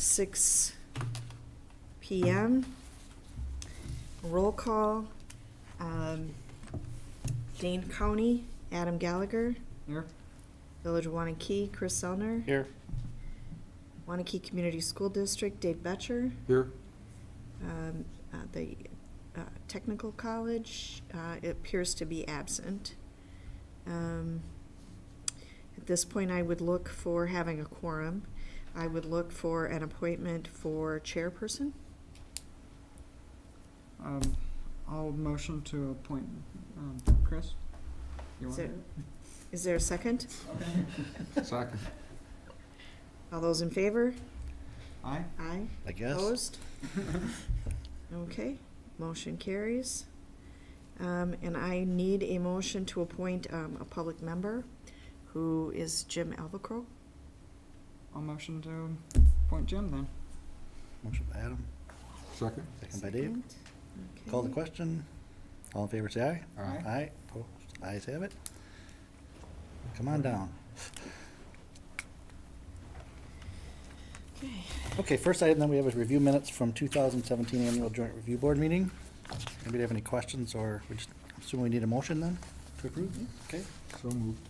6 p.m. Roll call. Dane County, Adam Gallagher. Here. Village of Wanakee, Chris Sellner. Here. Wanakee Community School District, Dave Betcher. Here. The Technical College, it appears to be absent. At this point, I would look for having a quorum. I would look for an appointment for chairperson. I'll motion to appoint Chris. You want it? Is there a second? Second. All those in favor? Aye. Aye. I guess. Opposed? Okay, motion carries. And I need a motion to appoint a public member, who is Jim Alvacro. I'll motion to appoint Jim then. Motion by Adam, Second. second by Dave. Second. Call the Okay. question. All in favor, say aye. Aye. Aye. Opposed? Ayes have it. Come on down. Okay. Okay, first item then we have is review minutes from 2017 Annual Joint Review Board meeting. Anybody have any questions, or we just assume we need a motion then to approve? Okay. So moved.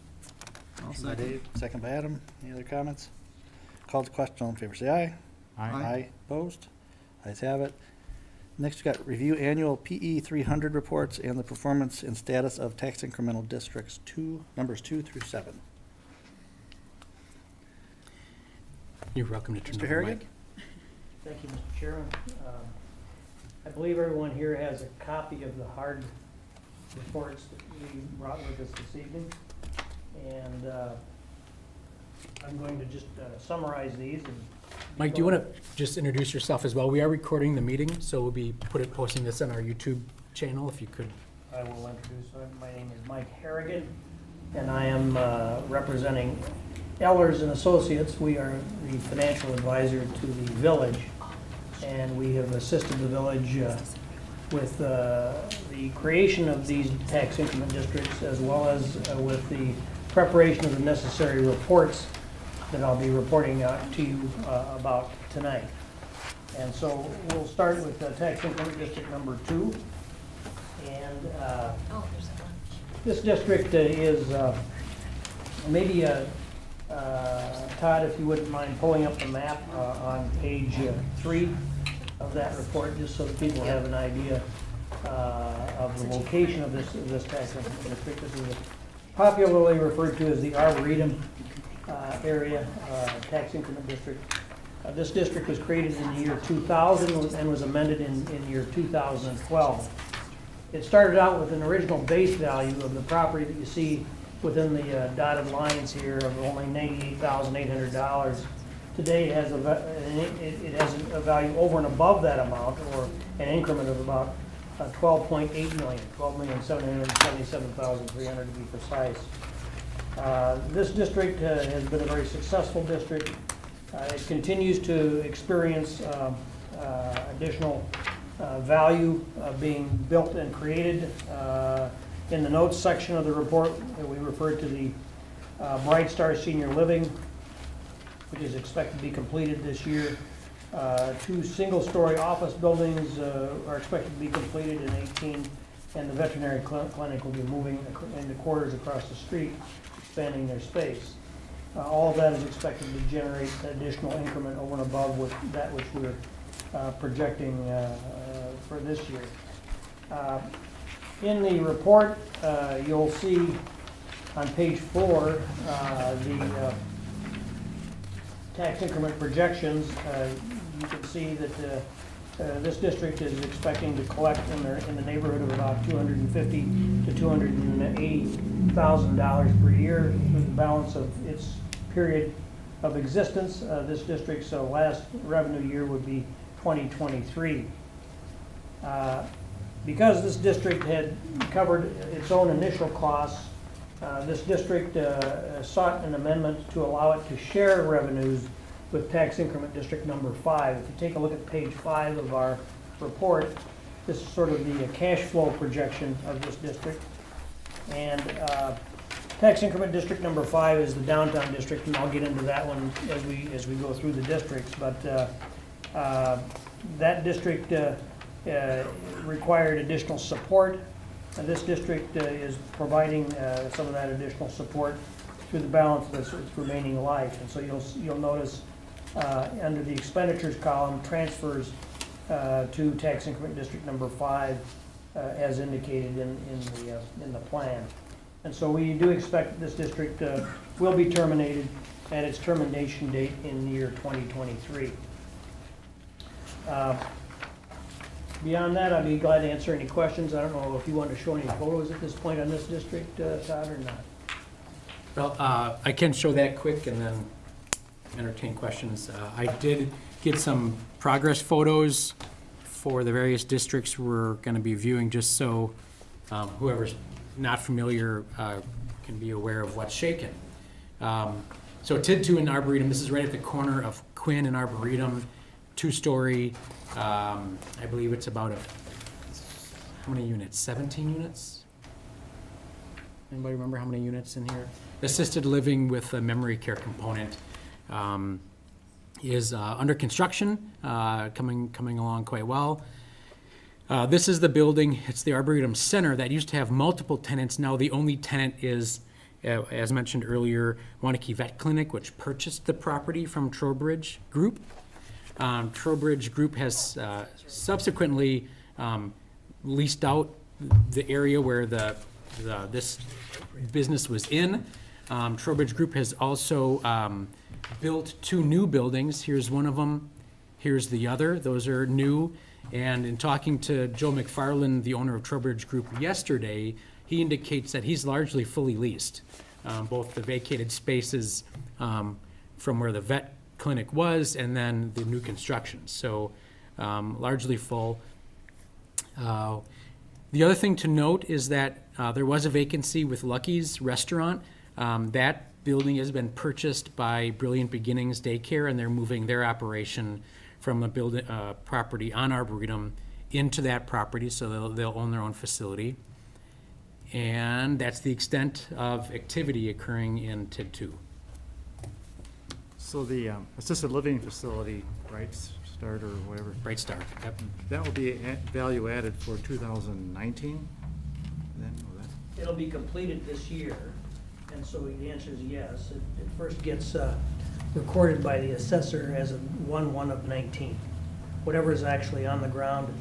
I'll Motion by second. Dave, second by Adam. Any other comments? Call the question. All in favor, say aye. Aye. Opposed? Ayes have it. Next, we got review annual PE 300 reports and the performance and status of tax incremental districts numbers 2 through 7. You're welcome to turn Mr. over the Harrigan? mic. Thank you, Mr. Chairman. I believe everyone here has a copy of the hard reports that we brought with us this evening. And I'm going to just summarize these and. Mike, do you want to just introduce yourself as well? We are recording the meeting, so we'll be posting this on our YouTube channel, if you could. I will introduce, my name is Mike Harrigan, and I am representing Ehlers and Associates. We are the financial advisor to the village, and we have assisted the village with the creation of these tax increment districts, as well as with the preparation of the necessary reports that I'll be reporting out to you about tonight. And so we'll start with tax increment district number 2. And this district is maybe, Todd, if you wouldn't mind pulling up the map on page 3 of that report, just so that people have an idea of the location of this tax increment district. This is popularly referred to as the Arboretum area tax increment district. This district was created in the year 2000 and was amended in year 2012. It started out with an original base value of the property that you see within the dotted lines here of only $98,800. Today it has a value over and above that amount, or an increment of about 12.8 million, 12,777,300 to be precise. This district has been a very successful district. It continues to experience additional value being built and created. In the notes section of the report, we refer to the Bright Star Senior Living, which is expected to be completed this year. 2 single-story office buildings are expected to be completed in 2018, and the veterinary clinic will be moving into quarters across the street, expanding their space. All of that is expected to generate additional increment over and above with that which we're projecting for this year. In the report, you'll see on page 4 the tax increment projections. You can see that this district is expecting to collect in the neighborhood of about $250,000 to $280,000 per year through the balance of its period of existence. This district's last revenue year would be 2023. Because this district had covered its own initial costs, this district sought an amendment to allow it to share revenues with tax increment district number 5. If you take a look at page 5 of our report, this is sort of the cash flow projection of this district. And Tax increment district number 5 is the downtown district, and I'll get into that one as we go through the districts, but that district required additional support. And this district is providing some of that additional support through the balance of its remaining life. And so you'll notice under the expenditures column, transfers to tax increment district number 5 as indicated in the plan. And so we do expect that this district will be terminated at its termination date in the year 2023. Beyond that, I'd be glad to answer any questions. I don't know if you want to show any photos at this point on this district, Todd, or not. Well, I can show that quick and then entertain questions. I did get some progress photos for the various districts we're going to be viewing, just so whoever's not familiar can be aware of what's shaken. So TID 2 and Arboretum, this is right at the corner of Quinn and Arboretum, 2-story. I believe it's about how many units? 17 units? Anybody remember how many units in here? Assisted living with a memory care component is under construction, coming along quite well. This is the building. It's the Arboretum Center that used to have multiple tenants. Now the only tenant is, as mentioned earlier, Wanakee Vet Clinic, which purchased the property from Trowbridge Group. Trowbridge Group has subsequently leased out the area where this business was in. Trowbridge Group has also built 2 new buildings. Here's one of them. Here's the other. Those are new. And in talking to Joe McFarland, the owner of Trowbridge Group, yesterday, he indicates that he's largely fully leased. Both the vacated spaces from where the vet clinic was and then the new construction. So largely full. The other thing to note is that there was a vacancy with Lucky's Restaurant. That building has been purchased by Brilliant Beginnings Daycare, and they're moving their operation from a property on Arboretum into that property, so they'll own their own facility. And that's the extent of activity occurring in TID 2. So the assisted living facility, Bright Start or whatever, Bright Start. Yep. that will be value added for 2019 then, or that? It'll be completed this year, and so the answer is yes. It first gets recorded by the assessor as of 1/1/19. Whatever is actually on the ground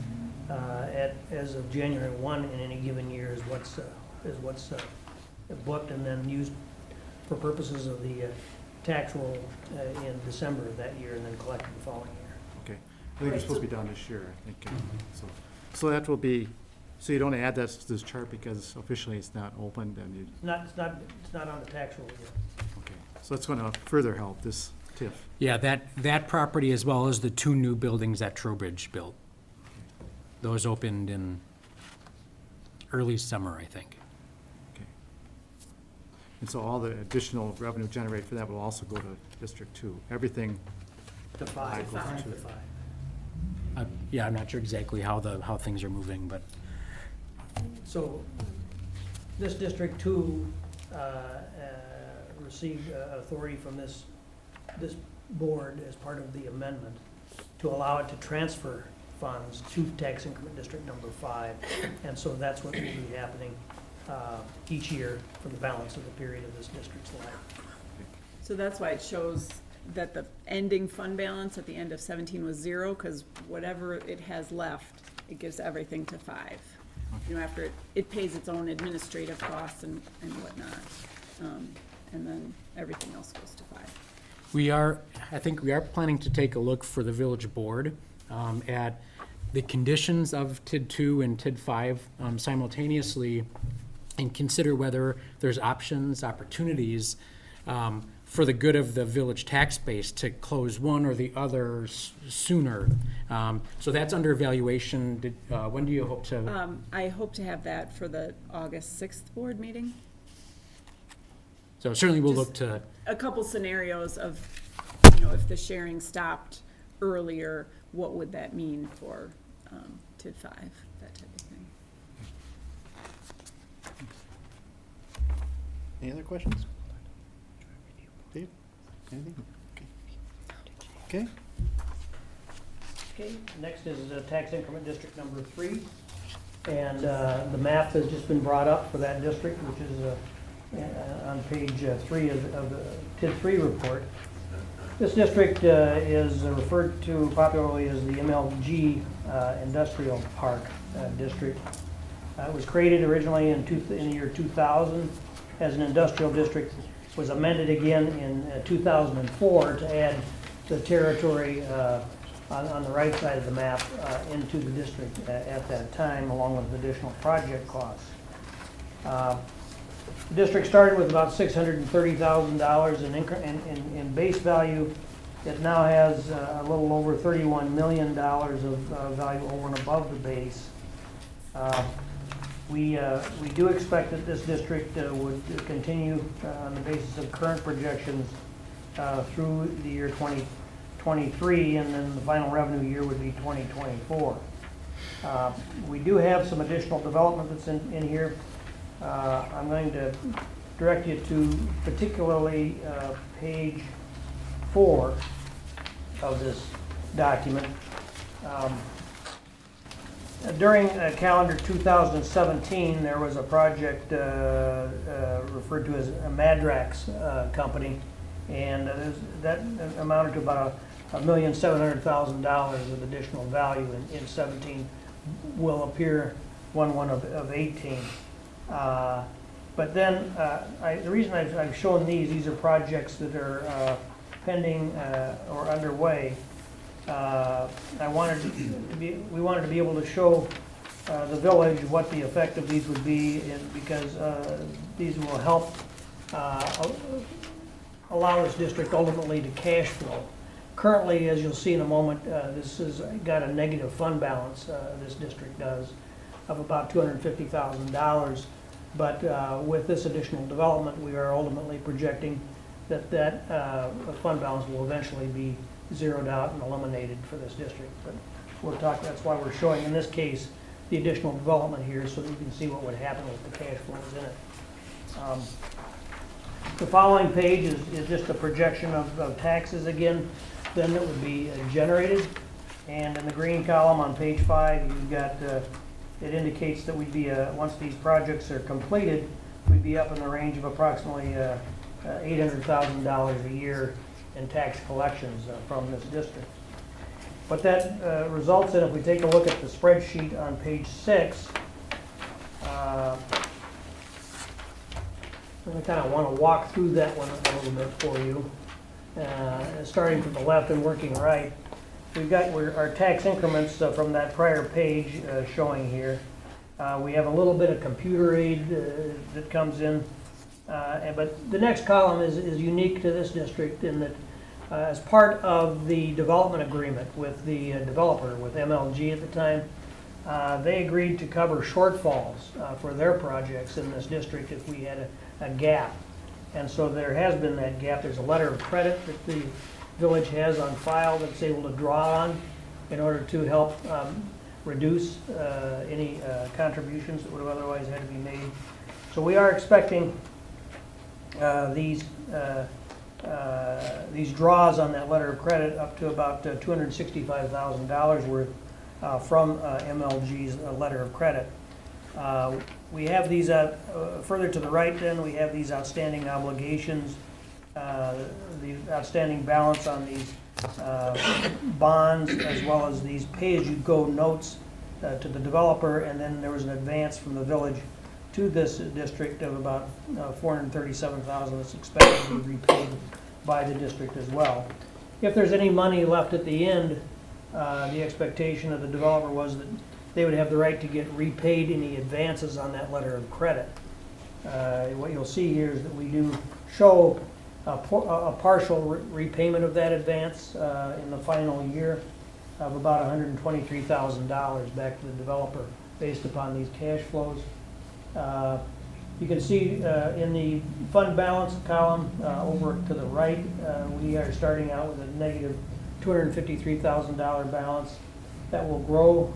as of January 1 in any given year is what's booked and then used for purposes of the tax roll in December of that year and then collected the following year. Okay. I think it's supposed to be done this year, I think. So that will be, so you don't add that to this chart because officially it's not opened and you, It's not on the tax roll yet. okay. So that's going to further help this TIF. Yeah, that property as well as the 2 new buildings that Trowbridge built. Those opened in early summer, I think. Okay. And so all the additional revenue generated for that will also go to District 2. Everything. To 5. Goes to To 5. Yeah, I'm not sure exactly how things are moving, but So this District 2 received authority from this board as part of the amendment to allow it to transfer funds to tax increment district number 5. And so that's what will be happening each year for the balance of the period of this district's life. So that's why it shows that the ending fund balance at the end of 17 was 0, because whatever it has left, it gives everything to 5. You know, after it pays its own administrative costs and whatnot. And then everything else goes to 5. I think we are planning to take a look for the village board at the conditions of TID 2 and TID 5 simultaneously and consider whether there's opportunities for the good of the village tax base to close one or the other sooner. So that's under evaluation. When do you hope to? I hope to have that for the August 6th board meeting. So certainly we'll look to, A couple scenarios of, if the sharing stopped earlier, what would that mean for TID 5, that type of thing. Any other questions? Dave? Anything? Okay. Okay, next is tax increment district number 3. And the map has just been brought up for that district, which is on page 3 of the TID 3 report. This district is referred to popularly as the MLG Industrial Park District. It was created originally in the year 2000 as an industrial district. Was amended again in 2004 to add the territory on the right side of the map into the district at that time, along with additional project costs. The district started with about $630,000 in base value. It now has a little over $31 million of value over and above the base. We do expect that this district would continue on the basis of current projections through the year 2023, and then the final revenue year would be 2024. We do have some additional development that's in here. I'm going to direct you to particularly page 4 of this document. During calendar 2017, there was a project referred to as a Madrax company, and that amounted to about $1,700,000 of additional value in 17. Will appear 1/1 of 18. But then, the reason I've shown these are projects that are pending or underway. We wanted to be able to show the village what the effect of these would be, because these will help allow this district ultimately to cash flow. Currently, as you'll see in a moment, this has got a negative fund balance, this district does, of about $250,000. But with this additional development, we are ultimately projecting that fund balance will eventually be zeroed out and eliminated for this district. But that's why we're showing, in this case, the additional development here, so that you can see what would happen with the cash flows in it. The following page is just a projection of taxes again, then that would be generated. And in the green column on page 5, you've got, it indicates that we'd be, once these projects are completed, we'd be up in the range of approximately $800,000 a year in tax collections from this district. What that results in, if we take a look at the spreadsheet on page 6, I kind of want to walk through that one a little bit for you. Starting from the left and working right, we've got our tax increments from that prior page showing here. We have a little bit of computer aid that comes in, but the next column is unique to this district in that as part of the development agreement with the developer, with MLG at the time, they agreed to cover shortfalls for their projects in this district if we had a gap. And so there has been that gap. There's a letter of credit that the village has on file that's able to draw on in order to help reduce any contributions that would have otherwise had to be made. So we are expecting these draws on that letter of credit up to about $265,000 worth from MLG's letter of credit. We have these further to the right then, we have these outstanding obligations, the outstanding balance on these bonds, as well as these pay-as-you-go notes to the developer, and then there was an advance from the village to this district of about $437,000 that's expected to be repaid by the district as well. If there's any money left at the end, the expectation of the developer was that they would have the right to get repaid any advances on that letter of credit. What you'll see here is that we do show a partial repayment of that advance in the final year of about $123,000 back to the developer based upon these cash flows. You can see in the fund balance column over to the right, we are starting out with a negative $253,000 balance that will grow,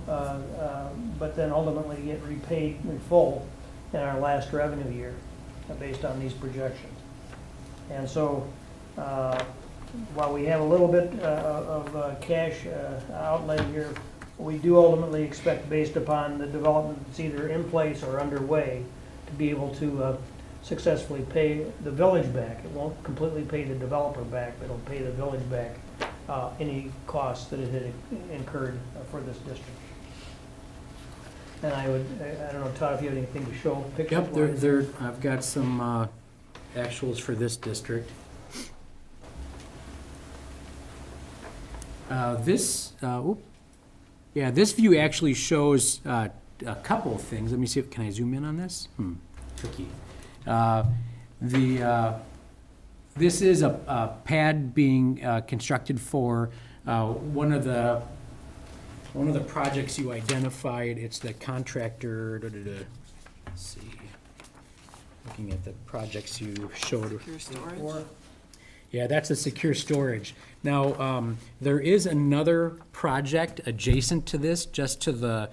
but then ultimately get repaid in full in our last revenue year. based on these projections. And so, while we have a little bit of cash outlay here, we do ultimately expect, based upon the development that's either in place or underway, to be able to successfully pay the village back. It won't completely pay the developer back, but it'll pay the village back any costs that it had incurred for this district. And I don't know, Todd, if you have anything to show pictures? Yep, I've got some actuals for this district. This view actually shows a couple of things. Let me see, can I zoom in on this? Tricky. This is a pad being constructed for one of the projects you identified. It's the contractor, let's see, looking at the projects you showed. Secure storage. Yeah, that's a secure storage. Now, there is another project adjacent to this, just to the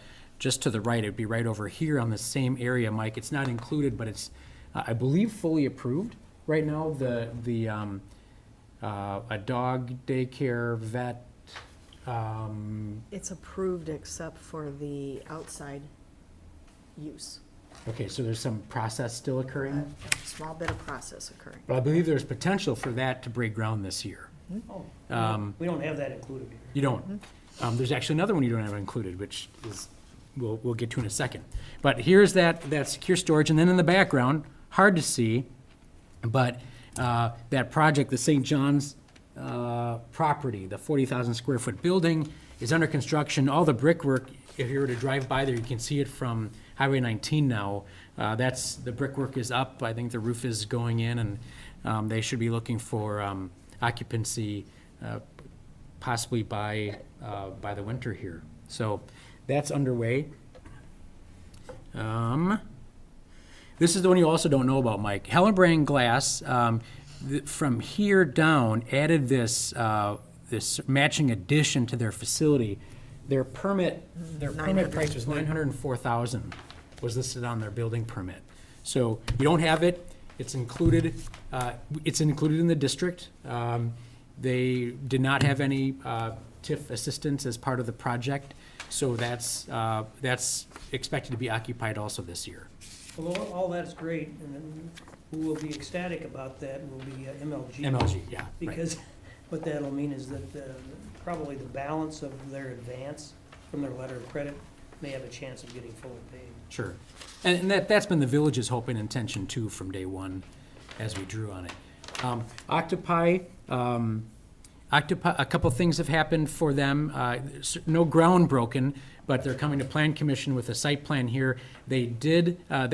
right. It'd be right over here on the same area, Mike. It's not included, but it's, I believe, fully approved right now. A dog daycare vet. It's approved except for the outside use. Okay, so there's some process still occurring, A small bit of process occurring. but I believe there's potential for that to break ground this year. Oh, we don't have that included here. You don't. There's actually another one you don't have included, which is, we'll get to in a second. But here's that secure storage, and then in the background, hard to see, but that project, the St. John's property, the 40,000 square foot building is under construction. All the brickwork, if you were to drive by there, you can see it from Highway 19 now. The brickwork is up. I think the roof is going in, and they should be looking for occupancy possibly by the winter here. So that's underway. This is the one you also don't know about, Mike. Hellenbrand Glass, from here down, added this matching addition to their facility. Their permit price was $904,000, was listed on their building permit. So you don't have it. It's included. It's included in the district. They did not have any TIF assistance as part of the project, so that's expected to be occupied also this year. Well, all that's great, and then who will be ecstatic about that will be MLG. MLG, yeah. Right. Because what that'll mean is that probably the balance of their advance from their letter of credit may have a chance of getting fully paid. Sure. And that's been the village's hope and intention too from day one as we drew on it. Octopi, a couple things have happened for them. No ground broken, but they're coming to Plan Commission with a site plan here. They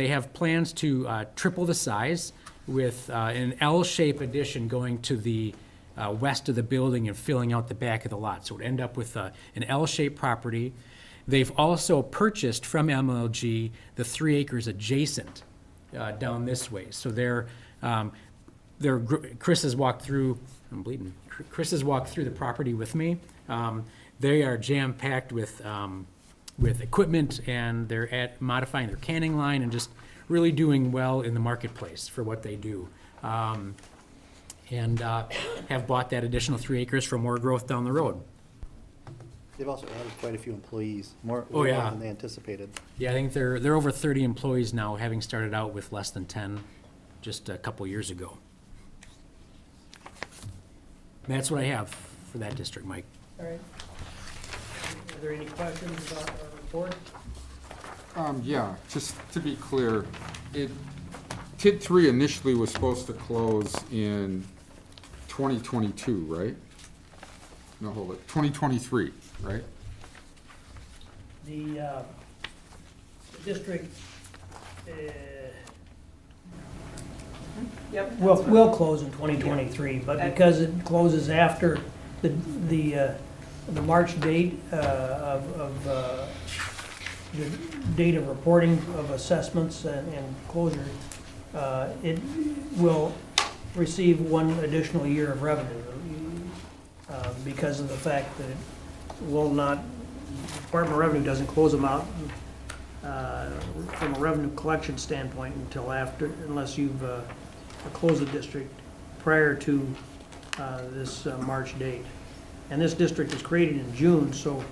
have plans to triple the size with an L-shape addition going to the west of the building and filling out the back of the lot. So it would end up with an L-shaped property. They've also purchased from MLG the 3 acres adjacent down this way. So Chris has walked through, I'm bleeding. Chris has walked through the property with me. They are jam-packed with equipment, and they're modifying their canning line and just really doing well in the marketplace for what they do. And have bought that additional 3 acres for more growth down the road. They've also added quite a few employees, more Oh, yeah. than they anticipated. Yeah, I think they're over 30 employees now, having started out with less than 10 just a couple years ago. And that's what I have for that district, Mike. All right. Are there any questions about our report? Yeah, just to be clear, TID 3 initially was supposed to close in 2022, right? No, hold it, 2023, right? The district Yep. will close in 2023, but because it closes after the March date of the date of reporting of assessments and closure, it will receive 1 additional year of revenue because of the fact that it will not, Department of Revenue doesn't close them out from a revenue collection standpoint until after, unless you've closed the district prior to this March date. And this district was created in June, so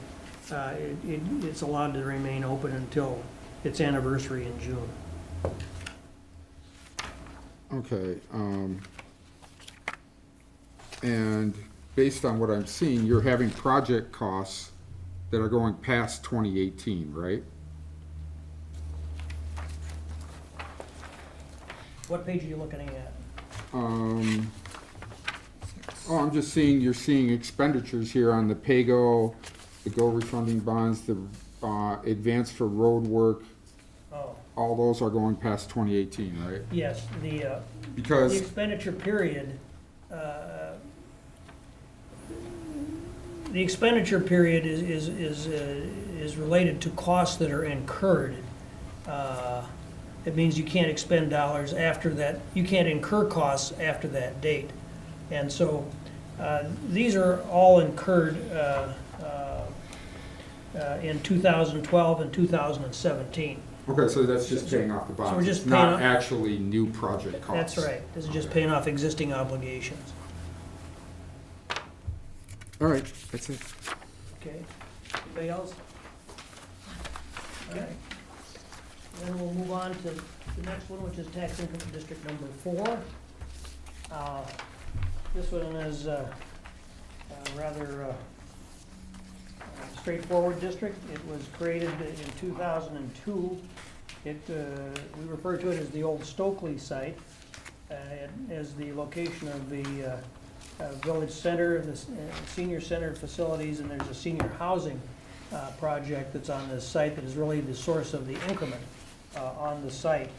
it's allowed to remain open until its anniversary in June. Okay, and based on what I'm seeing, you're having project costs that are going past 2018, right? What page are you looking at? Oh, I'm just seeing, you're seeing expenditures here on the PAYGO, the GO refunding bonds, the advance for road work, Oh, all those are going past 2018, right? yes, the Because, expenditure period, the expenditure period is related to costs that are incurred. It means you can't expend dollars after that, you can't incur costs after that date. And so, these are all incurred in 2012 and 2017. okay, so that's just paying off the So we're bonds, just it's paying not off- actually new project costs. That's right, this is just paying off existing obligations. All right, that's it. Okay, anybody else? All right. Then we'll move on to the next one, which is tax income district number 4. This one is rather straightforward district. It was created in 2002. We refer to it as the old Stokely site, as the location of the village center, the senior center facilities, and there's a senior housing project that's on this site that is really the source of the increment on the site.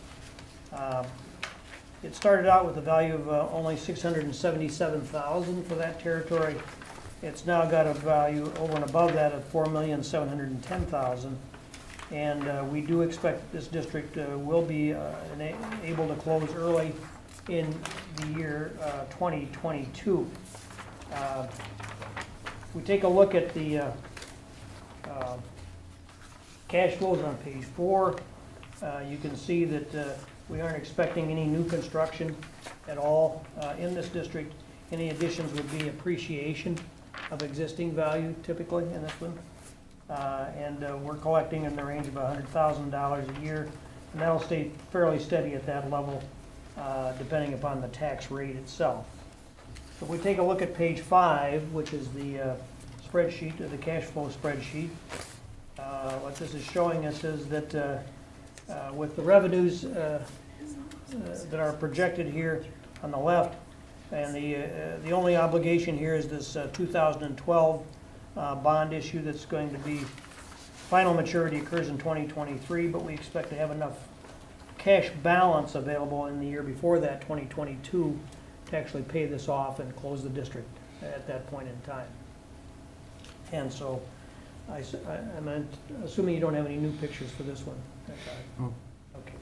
It started out with a value of only $677,000 for that territory. It's now got a value over and above that of $4,710,000. And we do expect that this district will be able to close early in the year 2022. We take a look at the cash flows on page 4. You can see that we aren't expecting any new construction at all in this district. Any additions would be appreciation of existing value typically in this one. And we're collecting in the range of $100,000 a year, and that'll stay fairly steady at that level depending upon the tax rate itself. So if we take a look at page 5, which is the spreadsheet, the cash flow spreadsheet, what this is showing us is that with the revenues that are projected here on the left, and the only obligation here is this 2012 bond issue that's going to be, final maturity occurs in 2023, but we expect to have enough cash balance available in the year before that, 2022, to actually pay this off and close the district at that point in time. And so, I'm assuming you don't have any new pictures for this one. Oh. Okay.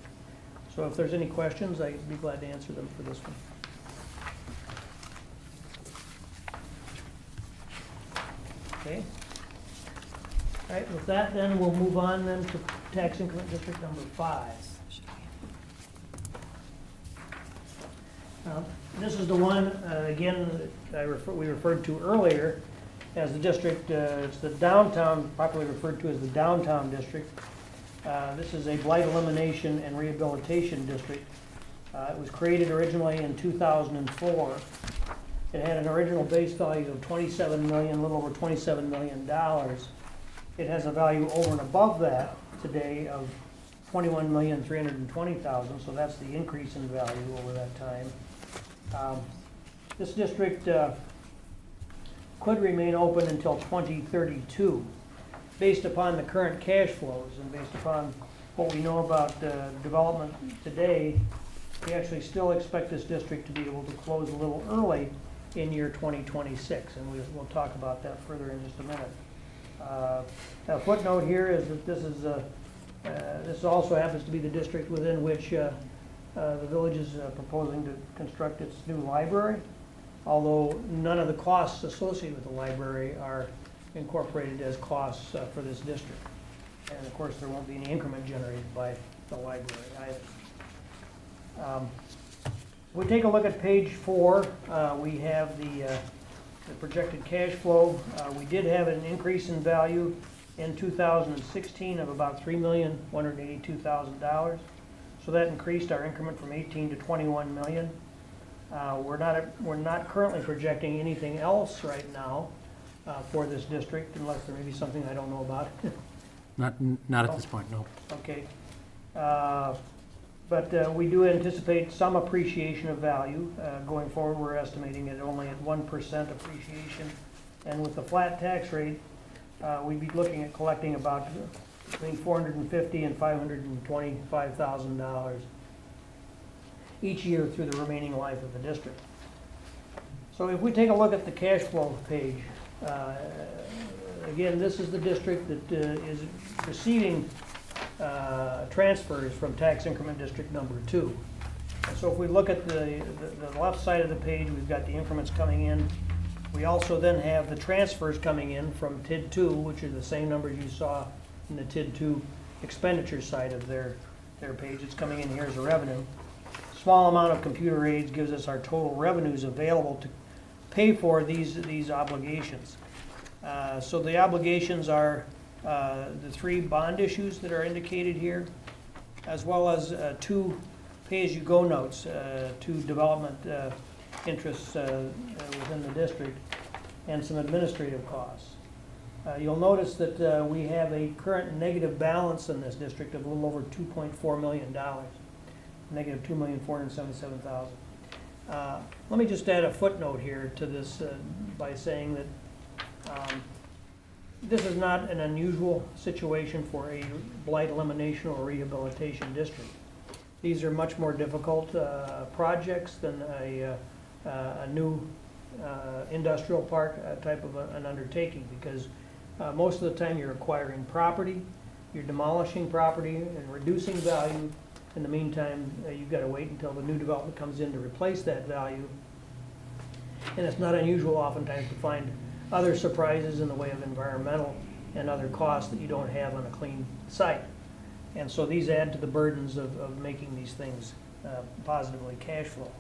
So if there's any questions, I'd be glad to answer them for this one. Okay. All right, with that, then, we'll move on then to tax increment district number 5. This is the one, again, that we referred to earlier as the district, it's the downtown, popularly referred to as the downtown district. This is a blight elimination and rehabilitation district. It was created originally in 2004. It had an original base value of $27 million, a little over $27 million. It has a value over and above that today of $21,320,000, so that's the increase in value over that time. This district could remain open until 2032. Based upon the current cash flows and based upon what we know about development today, we actually still expect this district to be able to close a little early in year 2026, and we'll talk about that further in just a minute. A footnote here is that this also happens to be the district within which the village is proposing to construct its new library, although none of the costs associated with the library are incorporated as costs for this district. And of course, there won't be any increment generated by the library either. We take a look at page 4, we have the projected cash flow. We did have an increase in value in 2016 of about $3,182,000. So that increased our increment from 18 to 21 million. We're not currently projecting anything else right now for this district, unless there may be something I don't know about. Not at this point, no. Okay. But we do anticipate some appreciation of value. Going forward, we're estimating it only at 1% appreciation. And with the flat tax rate, we'd be looking at collecting about between $450,000 and $525,000 each year through the remaining life of the district. So if we take a look at the cash flow page, again, this is the district that is receiving transfers from tax increment district number 2. And so if we look at the left side of the page, we've got the increments coming in. We also then have the transfers coming in from TID 2, which are the same numbers you saw in the TID 2 expenditure side of their page. It's coming in here as a revenue. Small amount of computer aids gives us our total revenues available to pay for these obligations. So the obligations are the 3 bond issues that are indicated here, as well as 2 pay-as-you-go notes, 2 development interests within the district, and some administrative costs. You'll notice that we have a current negative balance in this district of a little over $2.4 million, negative $2,477,000. Let me just add a footnote here to this by saying that this is not an unusual situation for a blight elimination or rehabilitation district. These are much more difficult projects than a new industrial park type of an undertaking, because most of the time you're acquiring property, you're demolishing property and reducing value. In the meantime, you've got to wait until the new development comes in to replace that value. And it's not unusual oftentimes to find other surprises in the way of environmental and other costs that you don't have on a clean site. And so these add to the burdens of making these things positively cash flow.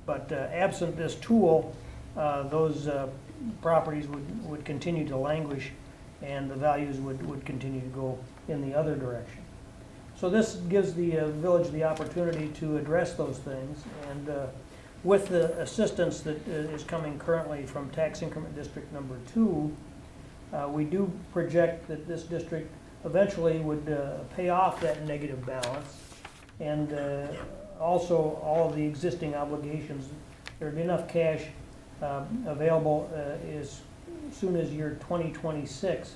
But absent this tool, those properties would continue to languish, and the values would continue to go in the other direction. So this gives the village the opportunity to address those things, and with the assistance that is coming currently from tax increment district number 2, we do project that this district eventually would pay off that negative balance, and also all of the existing obligations. There'd be enough cash available as soon as year 2026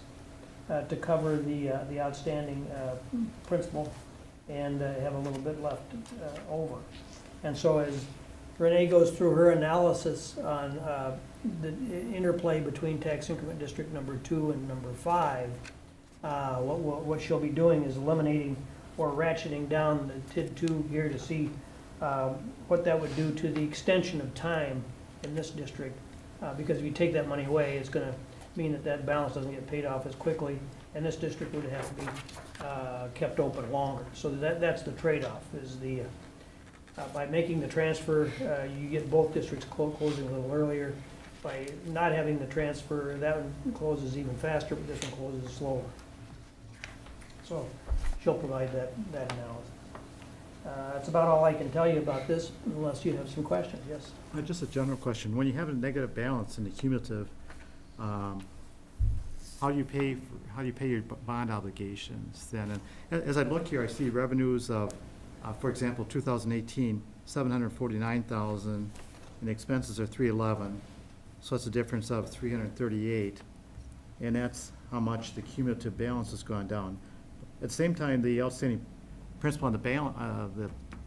to cover the outstanding principal and have a little bit left over. And so as Renee goes through her analysis on the interplay between tax increment district number 2 and number 5, what she'll be doing is eliminating or ratcheting down the TID 2 here to see what that would do to the extension of time in this district. Because if you take that money away, it's going to mean that balance doesn't get paid off as quickly, and this district would have to be kept open longer. So that's the trade-off, is the by making the transfer, you get both districts closing a little earlier. By not having the transfer, that one closes even faster, but this one closes slower. So she'll provide that analysis. That's about all I can tell you about this, unless you have some questions. Yes? Just a general question. When you have a negative balance in the cumulative, how do you pay your bond obligations then? And as I look here, I see revenues of, for example, 2018, $749,000, and the expenses are $311. So it's a difference of $338, and that's how much the cumulative balance has gone down. At the same time, the outstanding principal on the balance,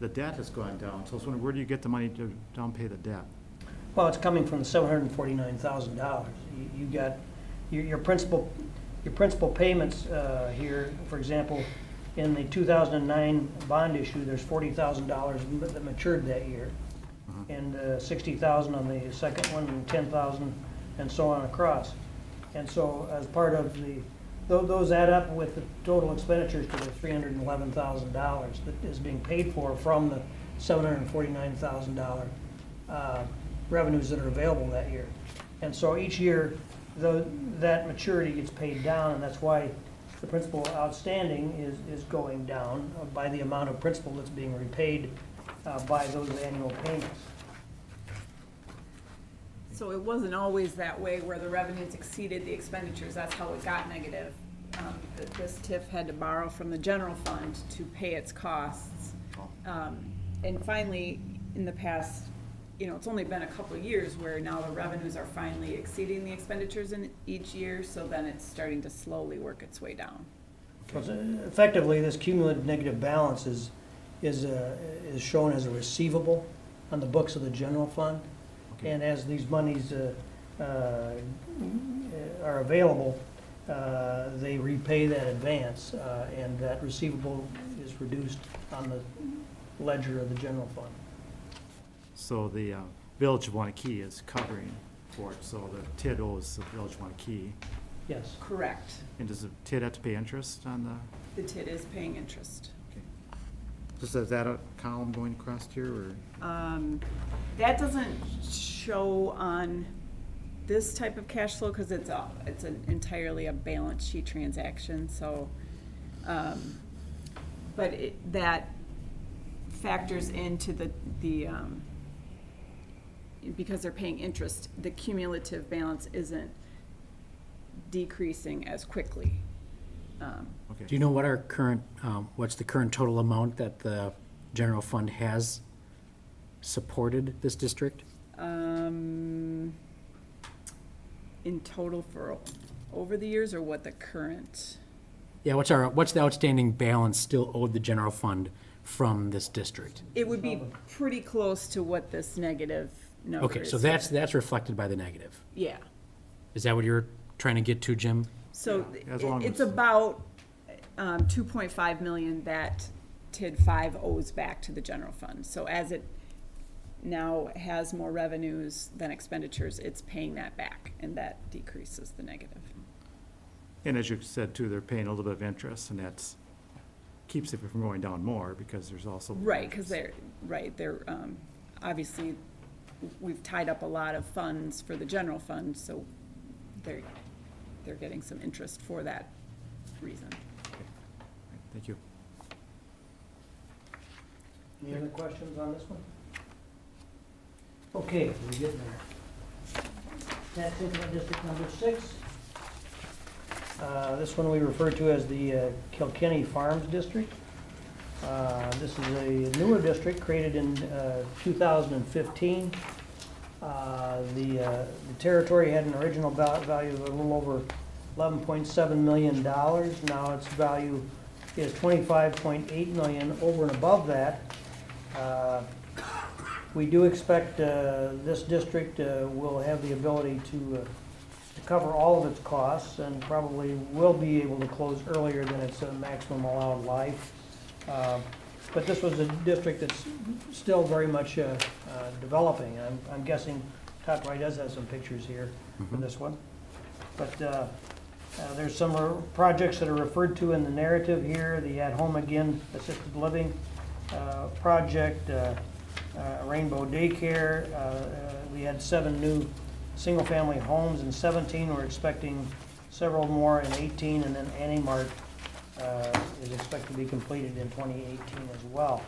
the debt has gone down. So I was wondering, where do you get the money to down pay the debt? Well, it's coming from the $749,000. You got your principal payments here. For example, in the 2009 bond issue, there's $40,000 that matured that year, and $60,000 on the second one, and $10,000, and so on across. And so, as part of the Those add up with the total expenditures to the $311,000 that is being paid for from the $749,000 revenues that are available that year. And so each year, that maturity gets paid down, and that's why the principal outstanding is going down by the amount of principal that's being repaid by those annual payments. So it wasn't always that way where the revenues exceeded the expenditures, that's how it got negative. This TIF had to borrow from the general fund to pay its costs. And finally, in the past, it's only been a couple of years where now the revenues are finally exceeding the expenditures in each year, so then it's starting to slowly work its way down. Because effectively, this cumulative negative balance is shown as a receivable on the books of the general fund. Okay. And as these monies are available, they repay that advance, and that receivable is reduced on the ledger of the general fund. So the Village of Wanakee is covering for it, so the TID owes the Village of Wanakee. Yes. Correct. And does the TID have to pay interest on the, The TID is paying interest. just is that a column going across here, or? That doesn't show on this type of cash flow because it's entirely a balance sheet transaction, so, but that factors into the because they're paying interest, the cumulative balance isn't decreasing as quickly. Okay. Do you know what our current, what's the current total amount that the general fund has supported this district? In total for over the years, or what the current? Yeah, what's the outstanding balance still owed the general fund from this district? It would be pretty close to what this negative number is. Okay, so that's reflected by the negative. Yeah, Is that what you're trying to get to, Jim? so as long it's as- about 2.5 million that TID 5 owes back to the general fund. So as it now has more revenues than expenditures, it's paying that back, and that decreases the negative. And as you said too, they're paying a little bit of interest, and that's, keeps it from going down more, because there's also. Right, because they're obviously, we've tied up a lot of funds for the general fund, so they're getting some interest for that reason. Thank you. Any other questions on this one? Okay, we're getting there. Tax increment district number 6. This one we refer to as the Kilkenny Farms District. This is a newer district created in 2015. The territory had an original value of a little over $11.7 million. Now its value is $25.8 million. Over and above that, we do expect this district will have the ability to cover all of its costs, and probably will be able to close earlier than its maximum allowed life. But this was a district that's still very much developing. I'm guessing Todd probably does have some pictures here for this one. But there's some projects that are referred to in the narrative here, the At Home Again Assisted Living project, Rainbow Daycare. We had 7 new single-family homes in 17. We're expecting several more in 18, and then Annie Mart is expected to be completed in 2018 as well.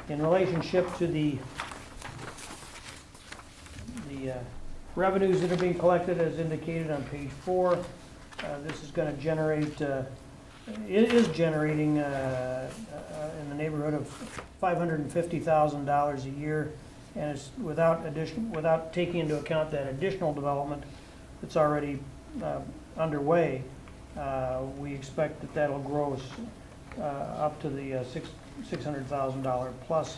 In relationship to the revenues that are being collected, as indicated on page 4, this is going to generate, it is generating in the neighborhood of $550,000 a year, and it's without taking into account that additional development that's already underway. We expect that that'll grow up to the $600,000 plus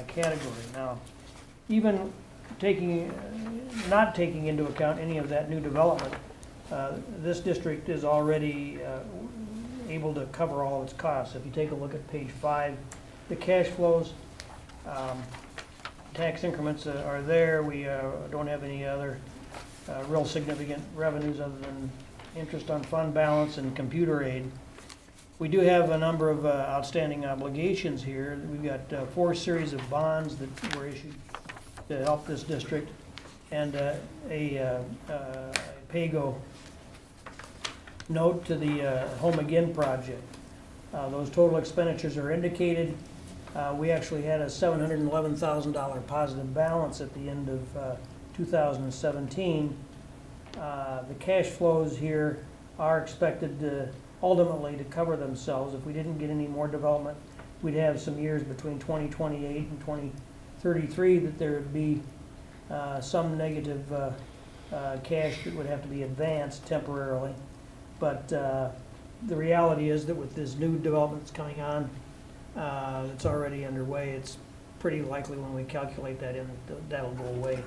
category. Now, even not taking into account any of that new development, this district is already able to cover all its costs. If you take a look at page 5, the cash flows, tax increments are there. We don't have any other real significant revenues other than interest on fund balance and computer aid. We do have a number of outstanding obligations here. We've got 4 series of bonds that were issued to help this district, and a PAYGO note to the Home Again project. Those total expenditures are indicated. We actually had a $711,000 positive balance at the end of 2017. The cash flows here are expected to ultimately to cover themselves. If we didn't get any more development, we'd have some years between 2028 and 2033 that there would be some negative cash that would have to be advanced temporarily. But the reality is that with this new development that's coming on, that's already underway, it's pretty likely when we calculate that in, that'll go away.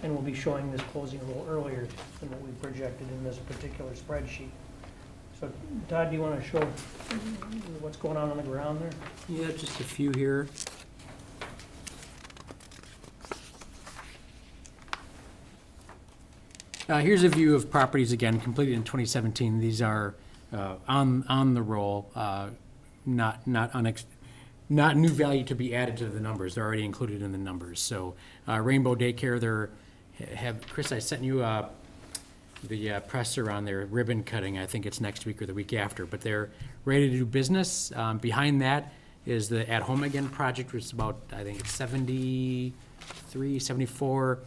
And we'll be showing this closing a little earlier than what we projected in this particular spreadsheet. So Todd, do you want to show what's going on the ground there? Yeah, just a few here. Here's a view of properties, again, completed in 2017. These are on the roll, not new value to be added to the numbers. They're already included in the numbers. So Rainbow Daycare, Chris, I sent you the presser on their ribbon cutting. I think it's next week or the week after, but they're ready to do business. Behind that is the At Home Again project, which is about, I think it's 73, 74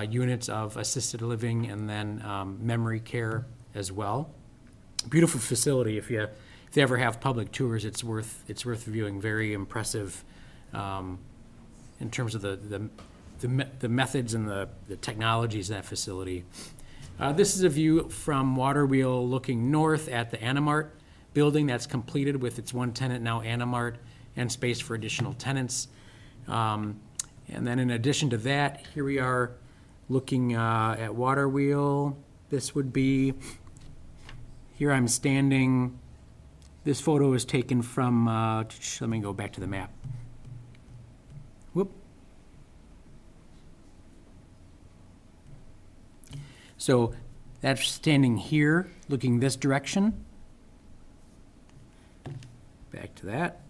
units of assisted living, and then memory care as well. Beautiful facility. If you ever have public tours, it's worth viewing. Very impressive in terms of the methods and the technologies in that facility. This is a view from Waterwheel looking north at the Animart building that's completed with its one tenant now, Animart, and space for additional tenants. And then in addition to that, here we are looking at Waterwheel. This would be, here I'm standing, this photo is taken from, let me go back to the map. Whoop. So that's standing here, looking this direction. Back to that.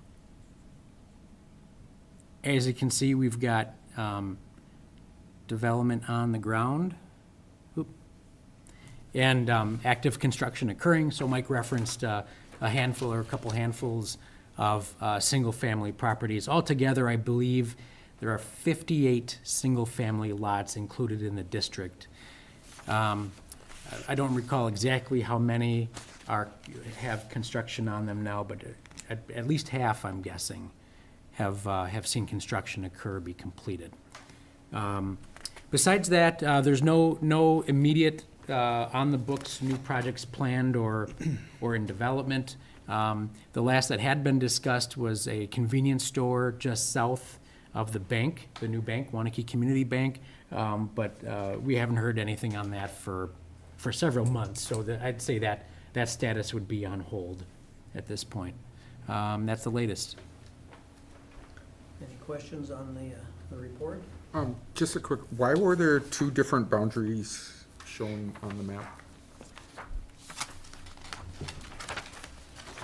As you can see, we've got development on the ground. Oop. And active construction occurring. So Mike referenced a handful or a couple handfuls of single-family properties. Altogether, I believe there are 58 single-family lots included in the district. I don't recall exactly how many have construction on them now, but at least half, I'm guessing, have seen construction occur, be completed. Besides that, there's no immediate on the books new projects planned or in development. The last that had been discussed was a convenience store just south of the bank, the new bank, Wanakee Community Bank. But we haven't heard anything on that for several months, so I'd say that status would be on hold at this point. That's the latest. Any questions on the report? Just a quick, why were there 2 different boundaries shown on the map?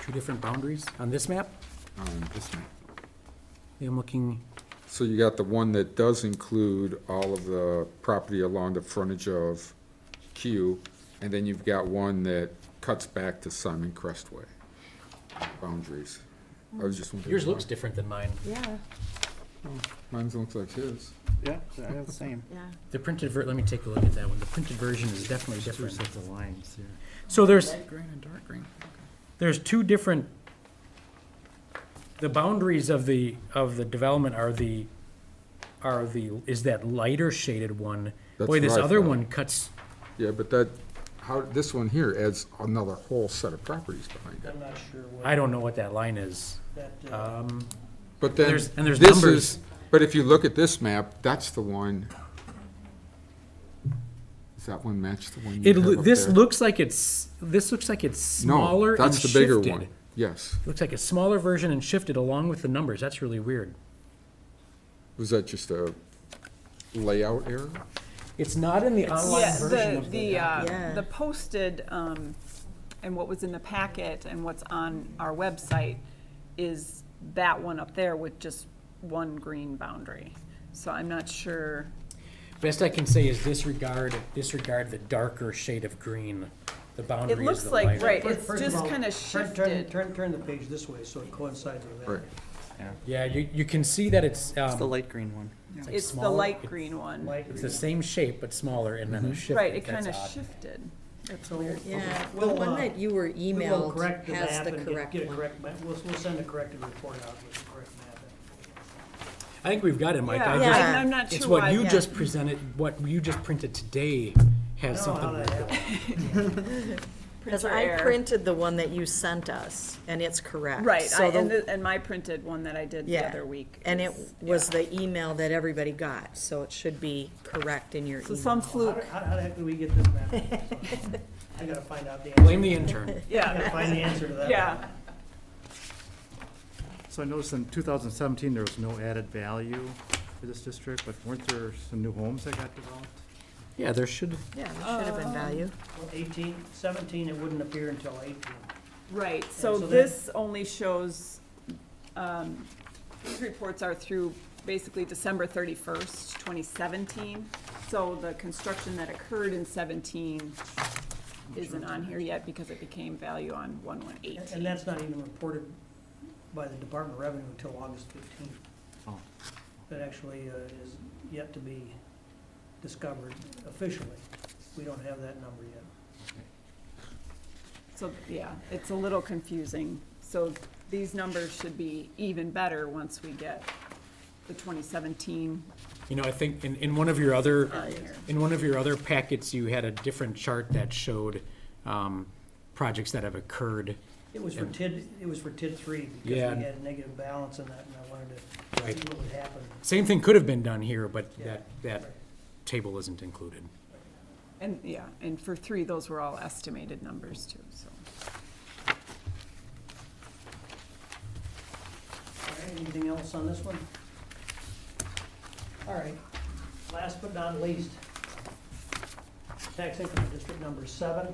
2 different boundaries on this map? On this map. I'm looking, So you got the one that does include all of the property along the frontage of Q, and then you've got one that cuts back to Simon Crestway boundaries. I was just wondering. yours why. looks different than mine. Yeah, Mine looks like his. Yeah, I have the same. yeah. The printed let me take a look at that one. The printed version is definitely Two different. sets of lines here. So there's Light green and dark green. There's 2 different, the boundaries of the development is that lighter shaded one. That's Boy, this what I other thought. one cuts, Yeah, but this one here adds another whole set of properties behind it. I'm not sure what I don't know what that line is. that, But then, there's this numbers. is, but if you look at this map, that's the one. Does that one match the one you have up This there? looks like it's smaller No, and that's the bigger shifted. one. Yes. Looks like a smaller version and shifted along with the numbers. That's really weird. Was that just a layout error? It's not in the online Yeah, version of the Yeah. the, the posted, and what was in the packet and what's on our website is that one up there with just one green boundary. So I'm not sure, Best I can say is disregard the darker shade of green. The boundary it is looks the like, lighter. right, First- it's first of just all, kinda shifted. Turn the page this way so it coincides with that. Right. Yeah, you can see that it's, It's the light green one. like It's the smaller. light green one. Light It's green. the same shape but smaller and then a shift. Right, it That's kinda odd. shifted. That's So weird. Yeah, the We'll, one that you were We will emailed correct the has map the and correct get a one. correct map. We'll send a corrected report out with the correct map. I think we've got it, Mike. I Yeah, just, I'm not sure it's why. what you yeah. just presented, what you just printed today I has don't know how something. that happened. Because Printer I error. printed the one that you sent us, and it's correct. Right, So and my printed one that I did the Yeah, other week. And it is- was yeah. the email that everybody got, so it should be correct in your So email. some fluke, How the heck did we get this map? I gotta find out the answer. Blame the intern. I gotta yeah, find the answer to that. yeah. So I noticed in 2017, there was no added value for this district, but weren't there some new homes that got developed? Yeah, there should, Yeah, there should have been value. Well, 18, 17, it wouldn't appear until 18. Right, so so that- this only shows, these reports are through basically December 31st, 2017. So the construction that occurred in 17 isn't on here yet because it became value on 1/1/18. And that's not even reported by the Department of Revenue until August 15th. Oh. That actually is yet to be discovered officially. We don't have that number yet. So, yeah, it's a little confusing. So these numbers should be even better once we get the 2017 you know, I think in one of your other, on here. in one of your other packets, you had a different chart that showed, projects that have occurred. It was for And- TID, it was for TID 3 because we Yeah. had a negative balance in that and I wanted to Right. see what would happen. Same thing could have been done here, but Yeah. that table isn't included. And, yeah, and for 3, those were all estimated numbers too, so. All right, anything else on this one? All right, last but not least, tax increment district number 7.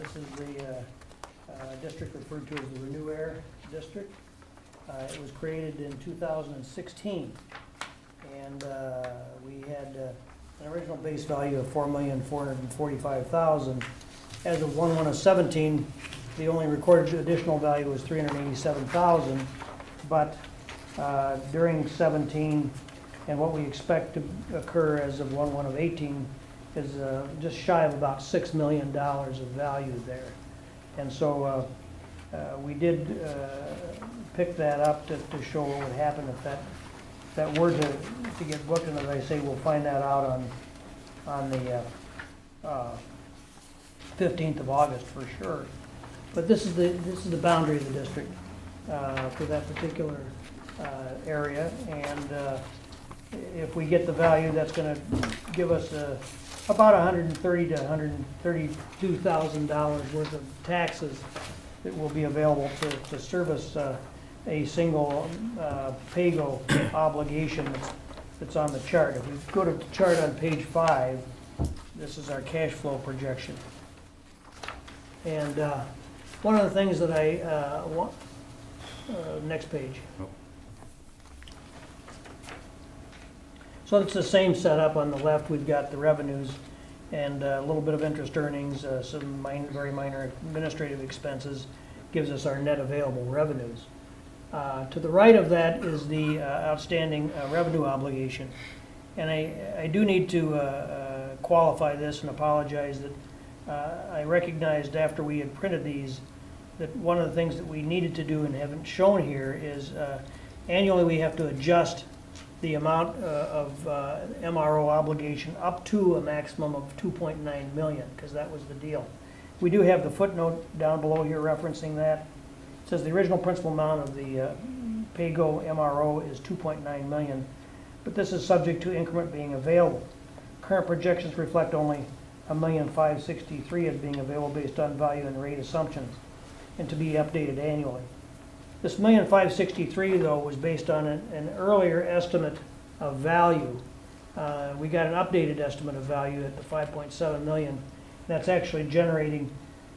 This is the district referred to as the Renew Air District. It was created in 2016, and we had an original base value of $4,445,000. As of 1/1/17, the only recorded additional value was $387,000, but during 17, and what we expect to occur as of 1/1/18 is just shy of about $6 million of value there. And so we did pick that up to show what would happen if that were to get booked, and as I say, we'll find that out on the 15th of August for sure. But this is the boundary of the district for that particular area, and if we get the value, that's gonna give us about $130,000 to $132,000 worth of taxes that will be available to service a single PAYGO obligation that's on the chart. If we go to the chart on page 5, this is our cash flow projection. And one of the things that I want, next page. So it's the same setup. On the left, we've got the revenues and a little bit of interest earnings, some very minor administrative expenses, gives us our net available revenues. To the right of that is the outstanding revenue obligation. And I do need to qualify this and apologize that I recognized after we had printed these that one of the things that we needed to do and haven't shown here is annually we have to adjust the amount of MRO obligation up to a maximum of 2.9 million, because that was the deal. We do have the footnote down below here referencing that. It says the original principal amount of the PAYGO MRO is 2.9 million, but this is subject to increment being available. Current projections reflect only $1,563,000 as being available based on value and rate assumptions, and to be updated annually. This $1,563,000 though was based on an earlier estimate of value We got an updated estimate of value at the 5.7 million. That's actually generating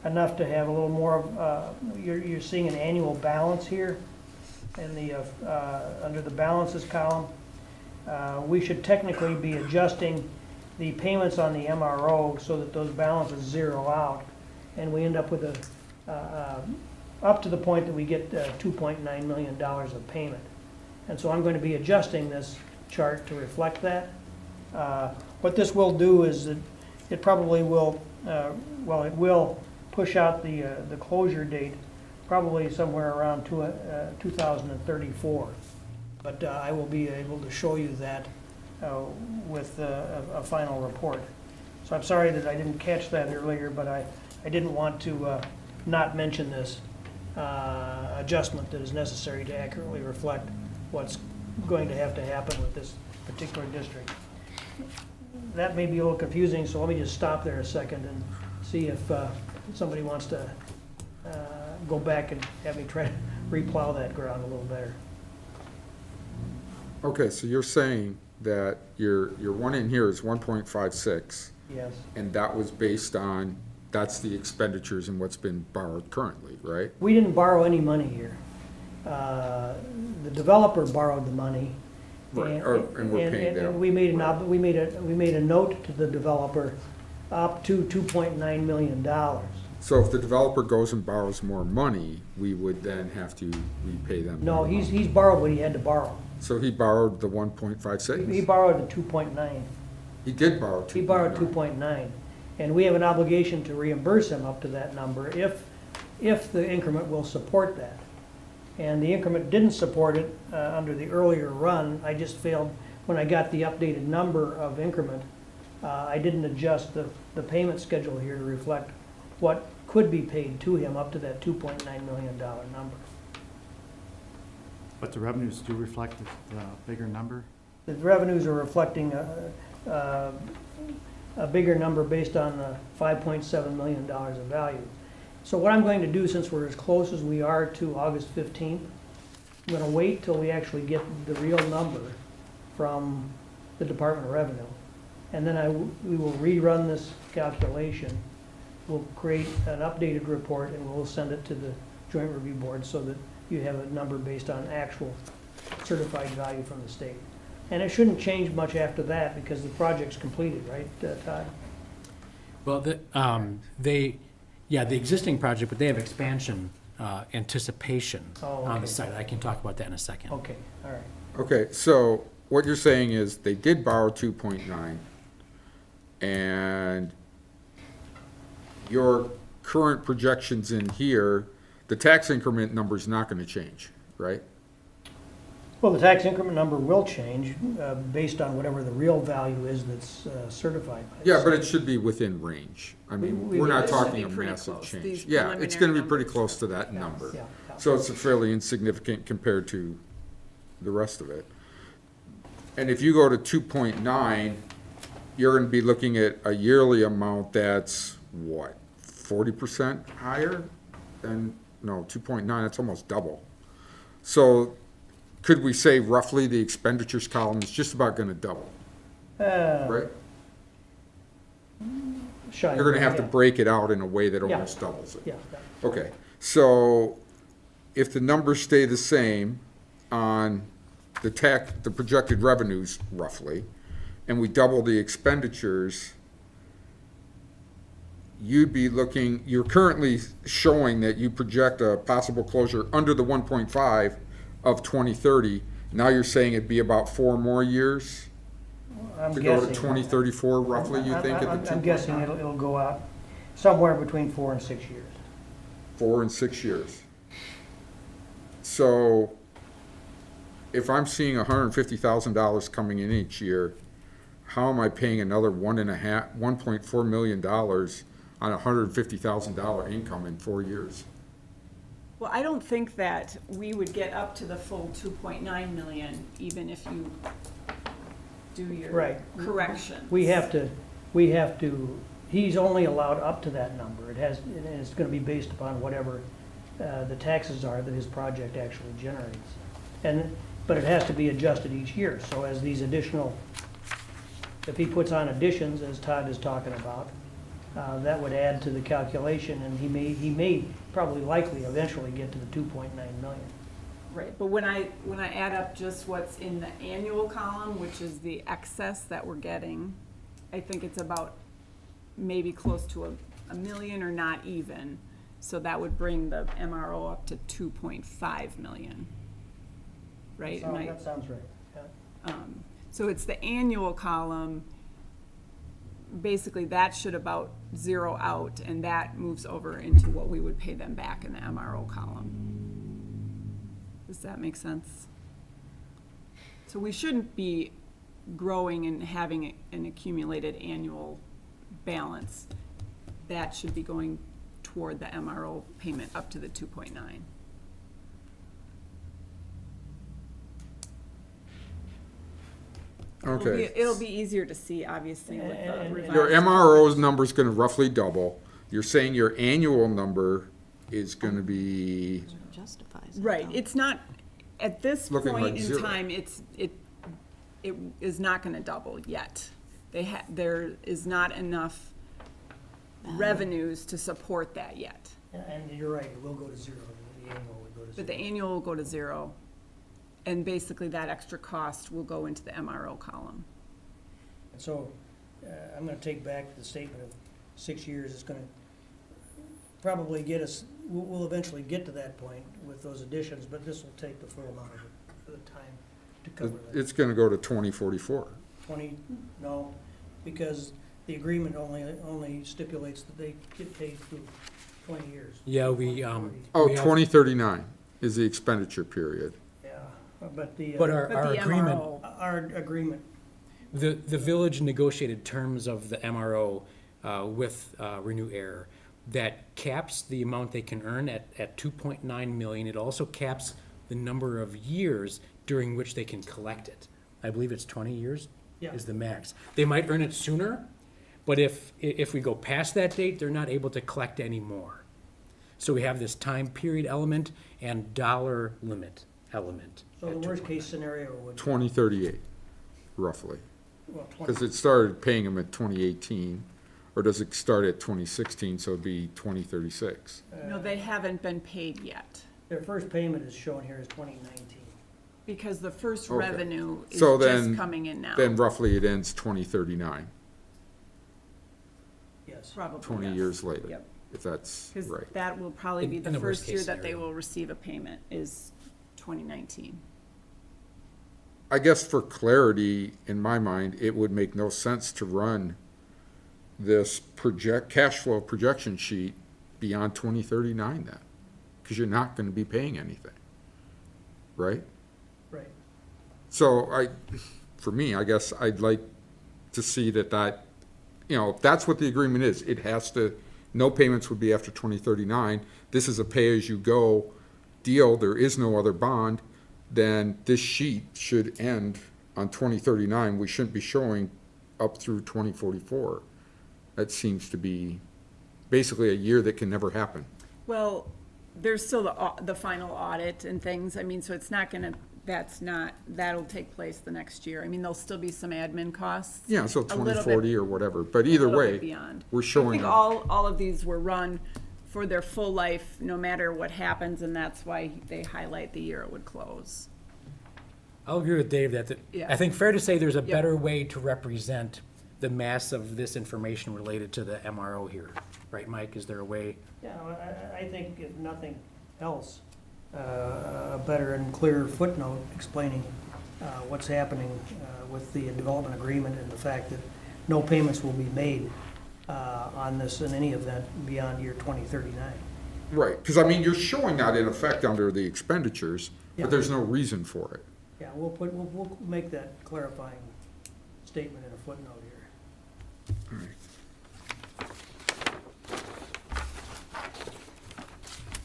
enough to have a little more of, you're seeing an annual balance here in the, under the balances column. We should technically be adjusting the payments on the MRO so that those balances zero out, and we end up with up to the point that we get $2.9 million of payment. And so I'm going to be adjusting this chart to reflect that. What this will do is that it probably will, it will push out the closure date probably somewhere around 2034. But I will be able to show you that with a final report. So I'm sorry that I didn't catch that earlier, but I didn't want to not mention this adjustment that is necessary to accurately reflect what's going to happen with this particular district. That may be a little confusing, so let me just stop there a second and see if somebody wants to go back and have me try to replow that ground a little better. Okay, so you're saying that your one in here is 1.56, Yes. and that was based on, that's the expenditures and what's been borrowed currently, right? We didn't borrow any money here. The developer borrowed the money. Right, and we're paying and them. we made a note to the developer up to $2.9 million. So if the developer goes and borrows more money, we would then have to repay them? No, more money. he's borrowed what he had to borrow. So he borrowed the He 1.56? borrowed the 2.9. He did borrow 2.9. He borrowed 2.9. And we have an obligation to reimburse him up to that number if the increment will support that. And the increment didn't support it under the earlier run. I just failed, when I got the updated number of increment, I didn't adjust the payment schedule here to reflect what could be paid to him up to that $2.9 million number. But the revenues do reflect the bigger number? The revenues are reflecting a bigger number based on the $5.7 million of value. So what I'm going to do, since we're as close as we are to August 15th, I'm going to wait till we actually get the real number from the Department of Revenue. And then we will rerun this calculation. We'll create an updated report and we'll send it to the Joint Review Board so that you have a number based on actual certified value from the state. And it shouldn't change much after that because the project's completed, right, Todd? Well, the existing project, but they have expansion anticipation Oh, on okay. the site. I can talk about that in a second. Okay, all right. Okay, so what you're saying is they did borrow 2.9, and your current projections in here, the tax increment number's not gonna change, right? Well, the tax increment number will change based on whatever the real value is that's certified by the Yeah, but state. it should be within range. I mean, We- we're not It should talking be a pretty massive close. change. These Yeah, it's gonna be preliminary pretty numbers. close to that number. Yeah, yeah. So it's fairly insignificant compared to the rest of it. And if you go to 2.9, you're gonna be looking at a yearly amount that's, what, 40% higher? than 2.9, that's almost double. So could we say roughly the expenditures column is just about gonna double, right? Shy of You're gonna that, have to yeah. break it out in a way that Yeah. almost doubles it. Yeah, yeah. Okay, so if the numbers stay the same on the projected revenues roughly, and we double the expenditures, you'd be looking, you're currently showing that you project a possible closure under the 1.5 of 2030. Now you're saying it'd be about 4 more years I'm to go to guessing. 2034 roughly, you think, at the I'm guessing 2.9? it'll go out somewhere between 4 and 6 years. 4 and 6 years. So if I'm seeing $150,000 coming in each year, how am I paying another $1.4 million on a $150,000 income in 4 years? Well, I don't think that we would get up to the full 2.9 million, even if you do your Right. corrections. We have to, he's only allowed up to that number. And it's gonna be based upon whatever the taxes are that his project actually generates. But it has to be adjusted each year, so as these additional if he puts on additions, as Todd is talking about, that would add to the calculation, and he may probably likely eventually get to the 2.9 million. Right, but when I add up just what's in the annual column, which is the excess that we're getting, I think it's about maybe close to a million or not even. So that would bring the MRO up to 2.5 million. Right? Am I- That sounds right, yeah. So it's the annual column, basically that should about zero out, and that moves over into what we would pay them back in the MRO column. Does that make sense? So we shouldn't be growing and having an accumulated annual balance. That should be going toward the MRO payment up to the 2.9. Okay. It'll be easier to see, obviously, with the And- revised. Your MRO's number's gonna roughly double. You're saying your annual number is gonna be, Justifies it, Right, though. it's not, at this Looking point like in zero. time, it is not gonna double yet. There is not enough revenues to support that yet. And you're right, it will go to zero, the annual will go to zero. But the annual will go to zero, and basically that extra cost will go into the MRO column. And so, I'm gonna take back the statement of 6 years, it's gonna probably get us, we'll eventually get to that point with those additions, but this will take the full amount of the time to cover that. it's gonna go to 2044. 20, no, because the agreement only stipulates that they get paid through 20 years. Yeah, Oh, we have- 2039 is the expenditure period. Yeah, but the, But our But the agreement, MRO, our agreement, the village negotiated terms of the MRO with Renew Air that caps the amount they can earn at 2.9 million. It also caps the number of years during which they can collect it. I believe it's 20 years Yeah. is the max. They might earn it sooner, but if we go past that date, they're not able to collect any more. So we have this time period element and dollar limit element. so at the worst 2.9. case scenario would, 2038, roughly. well, Because 20, it started paying them at 2018, or does it start at 2016, so it'd be 2036? no, they haven't been paid yet, their first payment is shown here as 2019. because the first Okay. revenue is So just then- coming in now. Then roughly it ends 2039, Yes. Probably, 20 yes. years later, Yep. if that's Because right. that will probably be In the the worst first year case that they scenario. will receive a payment is 2019. I guess for clarity, in my mind, it would make no sense to run this cash flow projection sheet beyond 2039 then, because you're not going to be paying anything, right? Right. So for me, I guess I'd like to see that, if that's what the agreement is, it has to, no payments would be after 2039. This is a pay-as-you-go deal, there is no other bond, then this sheet should end on 2039. We shouldn't be showing up through 2044. That seems to be basically a year that can never happen. Well, there's still the final audit and things, I mean, so it's not gonna, that'll take place the next year. I mean, there'll still be some admin costs. Yeah, so A little 2040 bit- or whatever, but either a little bit way, beyond. we're I showing think up. all of these were run for their full life, no matter what happens, and that's why they highlight the year it would close. I'll agree with Dave that, Yeah. I think fair to say there's a Yep. better way to represent the mass of this information related to the MRO here. Right, Mike? Is there a way? Yeah, I think if nothing else, a better and clearer footnote explaining what's happening with the development agreement and the fact that no payments will be made on this in any event beyond year 2039. Right, because I mean, you're showing that in effect under the expenditures, Yeah. but there's no reason for it. Yeah, we'll make that clarifying statement in a footnote here.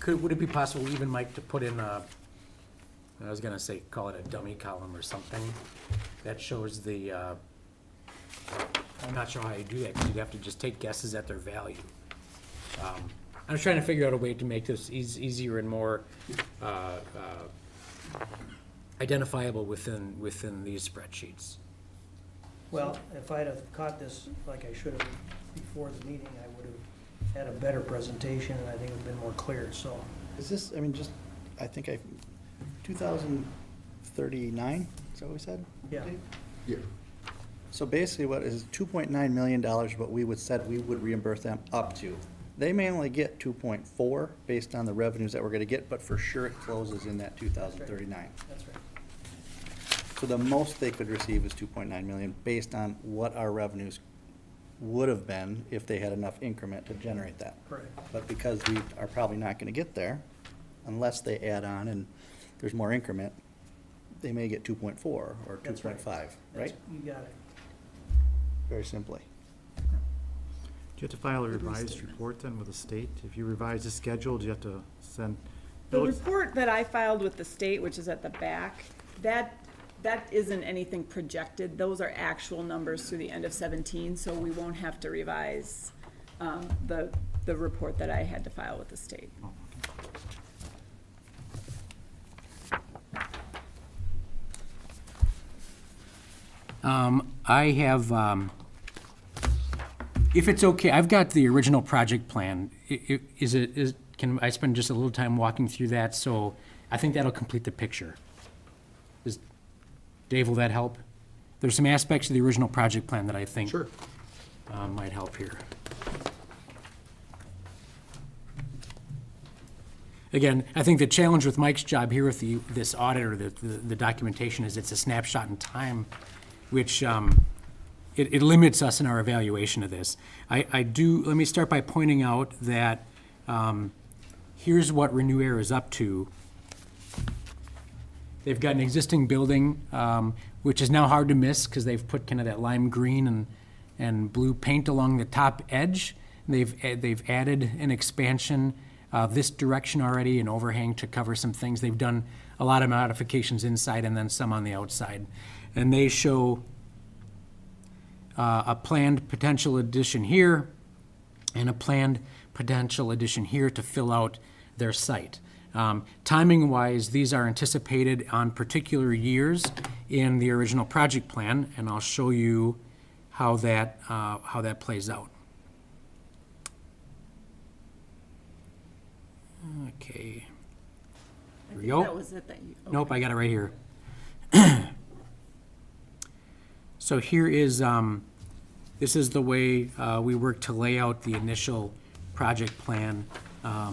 Would it be possible even, Mike, to put in I was gonna say, call it a dummy column or something, that shows the, I'm not sure how you do that, because you'd have to just take guesses at their value. I'm just trying to figure out a way to make this easier and more, identifiable within these spreadsheets. Well, if I'd have caught this like I should have before the meeting, I would have had a better presentation, and I think it would have been more clear, so. Is this, I mean, just, I think 2039, is that what we said? Yeah. Yeah. So basically what is $2.9 million, what we would said we would reimburse them up to. They may only get 2.4 based on the revenues that we're gonna get, but for sure it closes in that 2039. That's right. So the most they could receive is 2.9 million based on what our revenues would have been if they had enough increment to generate that. Correct. But because we are probably not gonna get there unless they add on and there's more increment, they may get 2.4 or That's right. 2.5, right? That's- You got it. Very simply. Do you have to file a revised report then with the state? If you revise the schedule, do you have to send? The report that I filed with the state, which is at the back, that isn't anything projected. Those are actual numbers through the end of 17, so we won't have to revise the report that I had to file with the state. I have, if it's okay, I've got the original project plan. Can I spend just a little time walking through that? So I think that'll complete the picture. Dave, will that help? There's some aspects of the original project plan that I think Sure. might help here. Again, I think the challenge with Mike's job here with this audit or the documentation is it's a snapshot in time, which it limits us in our evaluation of this. Let me start by pointing out that here's what Renew Air is up to. They've got an existing building, which is now hard to miss because they've put kind of that lime green and blue paint along the top edge. They've added an expansion this direction already, an overhang to cover some things. They've done a lot of modifications inside and then some on the outside. And they show a planned potential addition here and a planned potential addition here to fill out their site. Timing-wise, these are anticipated on particular years in the original project plan, and I'll show you how that plays out. Okay. Here we go. That was it that you. Nope, okay. I got it right here. So here is, this is the way we work to lay out the initial project plan. Let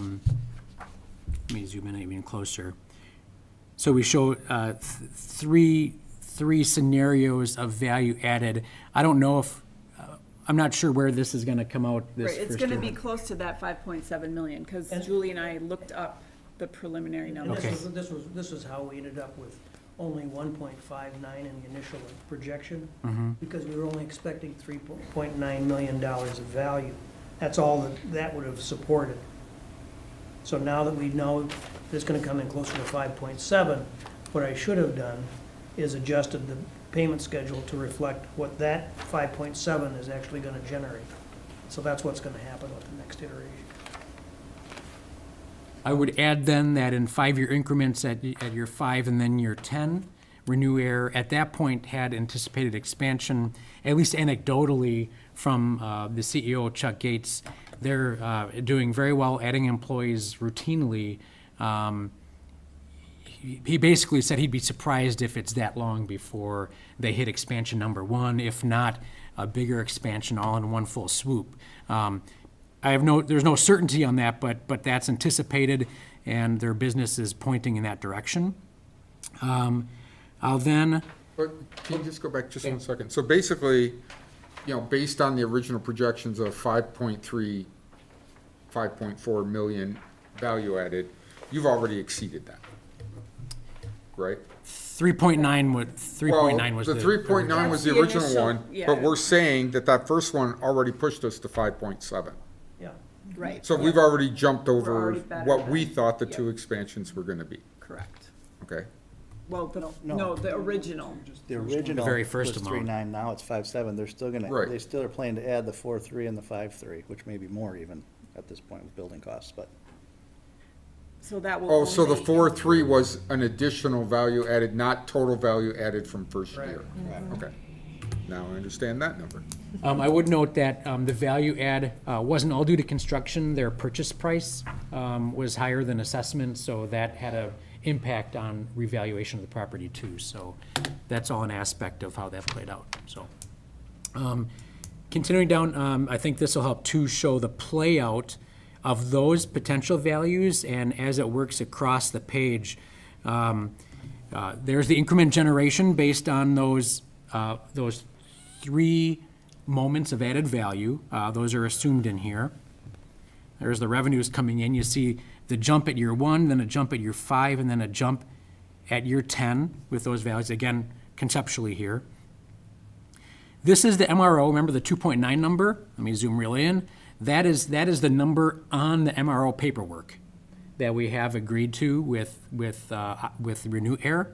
me zoom in even closer. So we show three scenarios of value added. I don't know if, I'm not sure where this is gonna come out this Right, it's first gonna year. be close to that 5.7 million, because And- Julie and I looked up the preliminary And numbers. Okay. this was how we ended up with only 1.59 in the initial projection, because we were only expecting $3.9 million of value. That's all that would have supported. So now that we know that it's gonna come in closer to 5.7, what I should have done is adjusted the payment schedule to reflect what that 5.7 is actually gonna generate. So that's what's gonna happen with the next iteration. I would add then that in 5-year increments at year 5 and then year 10, Renew Air at that point had anticipated expansion, at least anecdotally, from the CEO, Chuck Gates. They're doing very well, adding employees routinely. He basically said he'd be surprised if it's that long before they hit expansion number 1, if not a bigger expansion all in one full swoop. There's no certainty on that, but that's anticipated, and their business is pointing in that direction. I'll then, But can you just go back just 1 second? So basically, based on the original projections of 5.3, 5.4 million value added, you've already exceeded that, right? 3.9 was the. The 3.9 was the That's the original initial, one, yeah. but we're saying that first one already pushed us to 5.7. Yeah. Right. So we've already jumped over already better what we than- thought the yeah. 2 expansions were gonna be, Correct. okay? Well, No. no, the original. The original very was first amount. 3.9, now it's 5.7. They're still gonna, Right. they still are planning to add the 4.3 and the 5.3, which may be more even at this point with building costs, but. So that will. Oh, so the only 4.3 was an additional value added, not total value added from first Right. year? Okay. Now I understand that number. I would note that the value add wasn't all due to construction. Their purchase price was higher than assessment, so that had a impact on revaluation of the property too. So that's all an aspect of how that played out, so. Continuing down, I think this will help to show the play out of those potential values, and as it works across the page, there's the increment generation based on those 3 moments of added value. Those are assumed in here. There's the revenues coming in. You see the jump at year 1, then a jump at year 5, and then a jump at year 10 with those values, again, conceptually here. This is the MRO, remember the 2.9 number? Let me zoom really in. That is the number on the MRO paperwork that we have agreed to with Renew Air.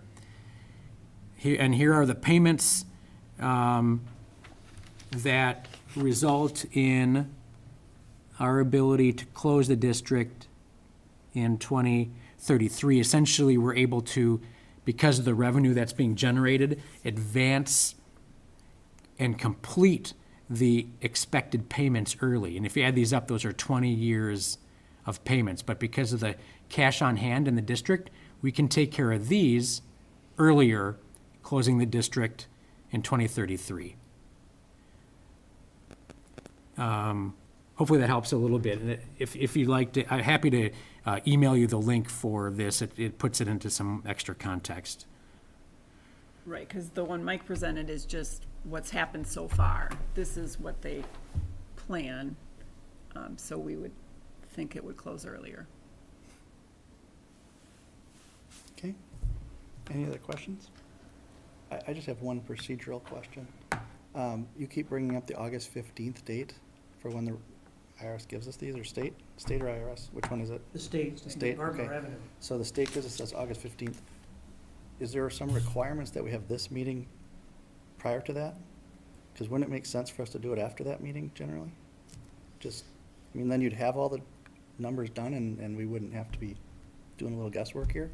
And here are the payments that result in our ability to close the district in 2033. Essentially, we're able to, because of the revenue that's being generated, advance and complete the expected payments early. And if you add these up, those are 20 years of payments. But because of the cash on hand in the district, we can take care of these earlier, closing the district in 2033. Hopefully that helps a little bit. And if you'd like to, I'm happy to email you the link for this. It puts it into some extra context. Right, because the one Mike presented is just what's happened so far. This is what they plan, so we would think it would close earlier. Okay. Any other questions? I just have one procedural question. You keep bringing up the August 15th date for when the IRS gives us these, or state or IRS? Which one is it? The state, The state, Department of okay. Revenue. So the state gives us this August 15th. Is there some requirements that we have this meeting prior to that? Because wouldn't it make sense for us to do it after that meeting generally? Then you'd have all the numbers done and we wouldn't have to be doing a little guesswork here.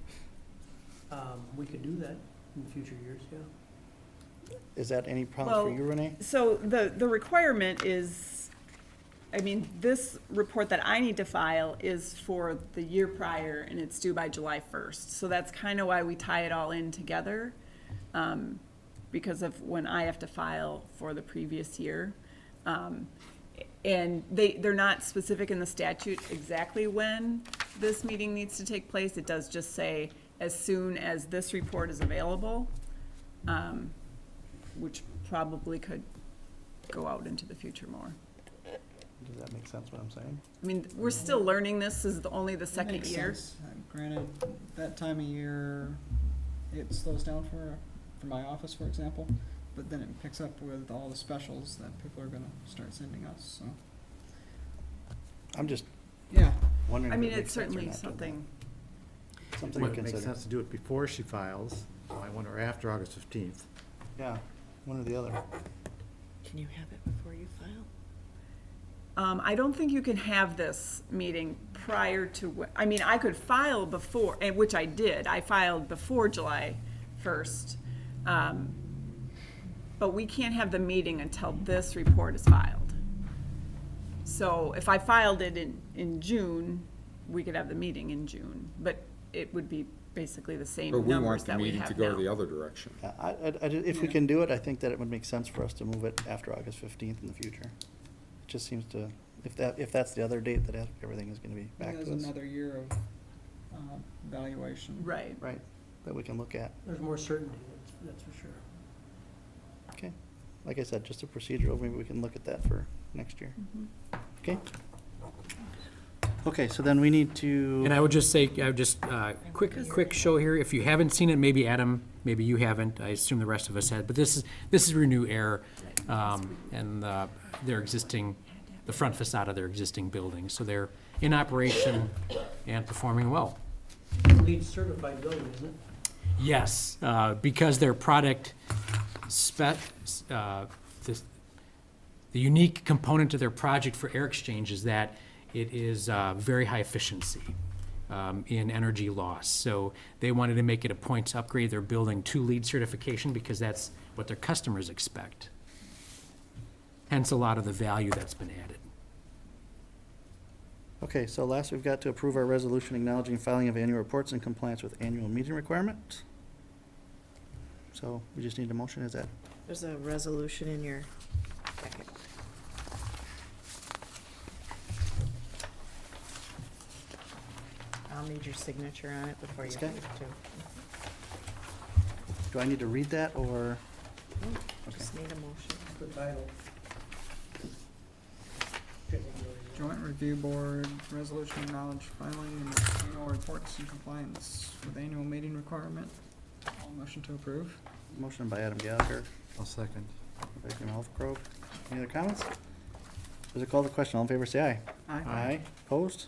We could do that in future years, yeah. Is that any problem for Well, you, Renee? So the requirement is, this report that I need to file is for the year prior, and it's due by July 1st. So that's kind of why we tie it all in together, because of when I have to file for the previous year. And they're not specific in the statute exactly when this meeting needs to take place. It does just say as soon as this report is available, which probably could go out into the future more. Does that make sense what I'm saying? We're still learning this. This is only the second Makes year. sense. Granted, that time of year, it slows down for my office, for example, but then it picks up with all the specials that people are gonna start sending us, so, I'm just yeah. wondering. if it It's makes sense or certainly not to do something, that. Something to It makes consider. sense to do it before she files, I wonder after August 15th. Yeah, one or the other. Can you have it before you file? I don't think you can have this meeting prior to, I could file before, and which I did. I filed before July 1st. But we can't have the meeting until this report is filed. So if I filed it in June, we could have the meeting in June, but it would be basically the same But we numbers want the that we meeting to have go the now. other direction. If we can do it, I think that it would make sense for us to move it after August 15th in the future. It just seems to, if that's the other date that everything is gonna be back There's to us. another year of valuation. Right. Right, that we can look at. There's more certainty, that's for sure. Okay, like I said, just a procedural, maybe we can look at that for next year. Okay? Okay, so then we need to. And I would just say, quick show here. If you haven't seen it, maybe Adam, maybe you haven't. I assume the rest of us had. But this is Renew Air, and their existing, the front facade of their existing building. So they're in operation and performing well. LEED certified building, isn't it? Yes, because their product the unique component of their project for air exchange is that it is very high efficiency in energy loss. So they wanted to make it a point to upgrade their building to LEED certification because that's what their customers expect. hence a lot of the value that's been added. Okay, so last we've got to approve our resolution acknowledging filing of annual reports in compliance with annual meeting requirements. So we just need a motion, is that? There's a resolution in your packet. I'll need your signature on it before you Okay. leave too. Do I need to read that, or? Just need a motion. The title. Joint Review Board Resolution acknowledge filing and annual reports in compliance with annual meeting requirement. All motion to approve. Motion by Adam Gallagher, I'll second. by Jim Elfgrove. Any other comments? Does it call the question? All in favor, say aye. Aye. Opposed?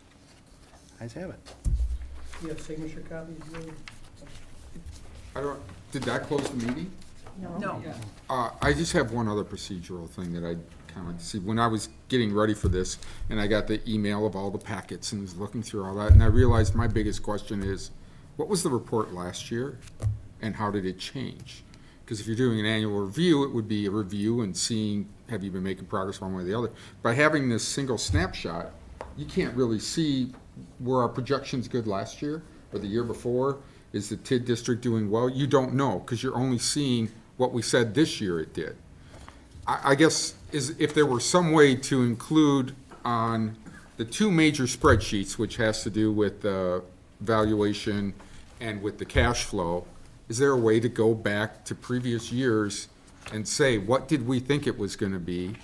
Ayes have it. You have signature copies, Julie? I don't, did that close the meeting? No. Yeah. I just have one other procedural thing that I kind of see. When I was getting ready for this, and I got the email of all the packets and was looking through all that, and I realized my biggest question is, what was the report last year, and how did it change? Because if you're doing an annual review, it would be a review and seeing, have you been making progress one way or the other? By having this single snapshot, you can't really see, were our projections good last year or the year before? Is the TID district doing well? You don't know, because you're only seeing what we said this year it did. I guess is if there were some way to include on the two major spreadsheets, which has to do with the valuation and with the cash flow, is there a way to go back to previous years and say, what did we think it was gonna be?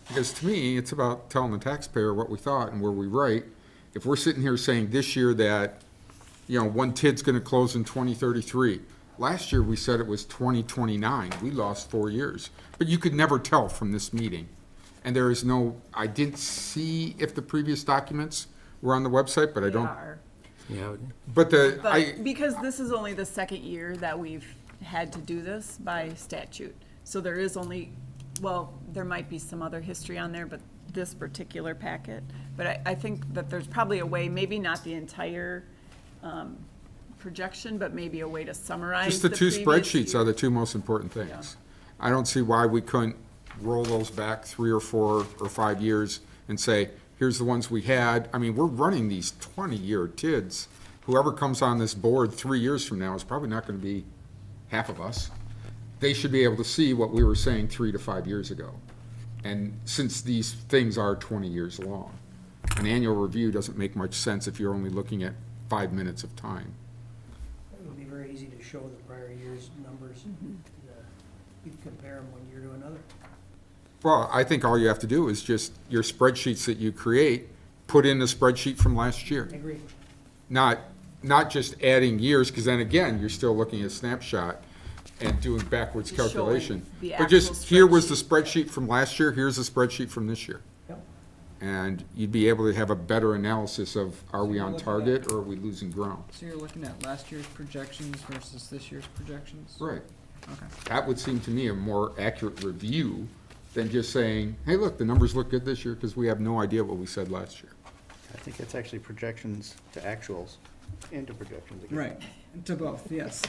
Because to me, it's about telling the taxpayer what we thought and were we right. If we're sitting here saying this year that, you know, one TID's gonna close in 2033. Last year, we said it was 2029. We lost 4 years. But you could never tell from this meeting. And there is no, I didn't see if the previous documents were on the website, but I They don't. are. Yeah, But But because this is only the second year that we've had to do this by statute, so there is only, well, there might be some other history on there, but this particular packet. But I think that there's probably a way, maybe not the entire projection, but maybe a way to summarize just the two previous spreadsheets year. are the two most important things. I don't see why we couldn't roll those back 3 or 4 or 5 years and say, here's the ones we had. I mean, we're running these 20-year TIDs. Whoever comes on this board 3 years from now is probably not gonna be half of us. They should be able to see what we were saying 3 to 5 years ago. And since these things are 20 years long, an annual review doesn't make much sense if you're only looking at 5 minutes of time. It would be very easy to show the prior year's numbers. You can compare them one year to another. Well, I think all you have to do is just your spreadsheets that you create, put in the spreadsheet from last year. I agree. Not just adding years, because then again, you're still looking at snapshot and doing backwards Just showing calculation. the But just, actual here was the spreadsheet from last year, here's the spreadsheet from this year. Yep. And you'd be able to have a better analysis of, are we So on look at target or are we losing ground? So you're looking at last year's projections versus this year's projections? Right. Okay. That would seem to me a more accurate review than just saying, hey, look, the numbers look good this year, because we have no idea what we said last year. I think it's actually projections to actuals into projections again. Right, to both, yes.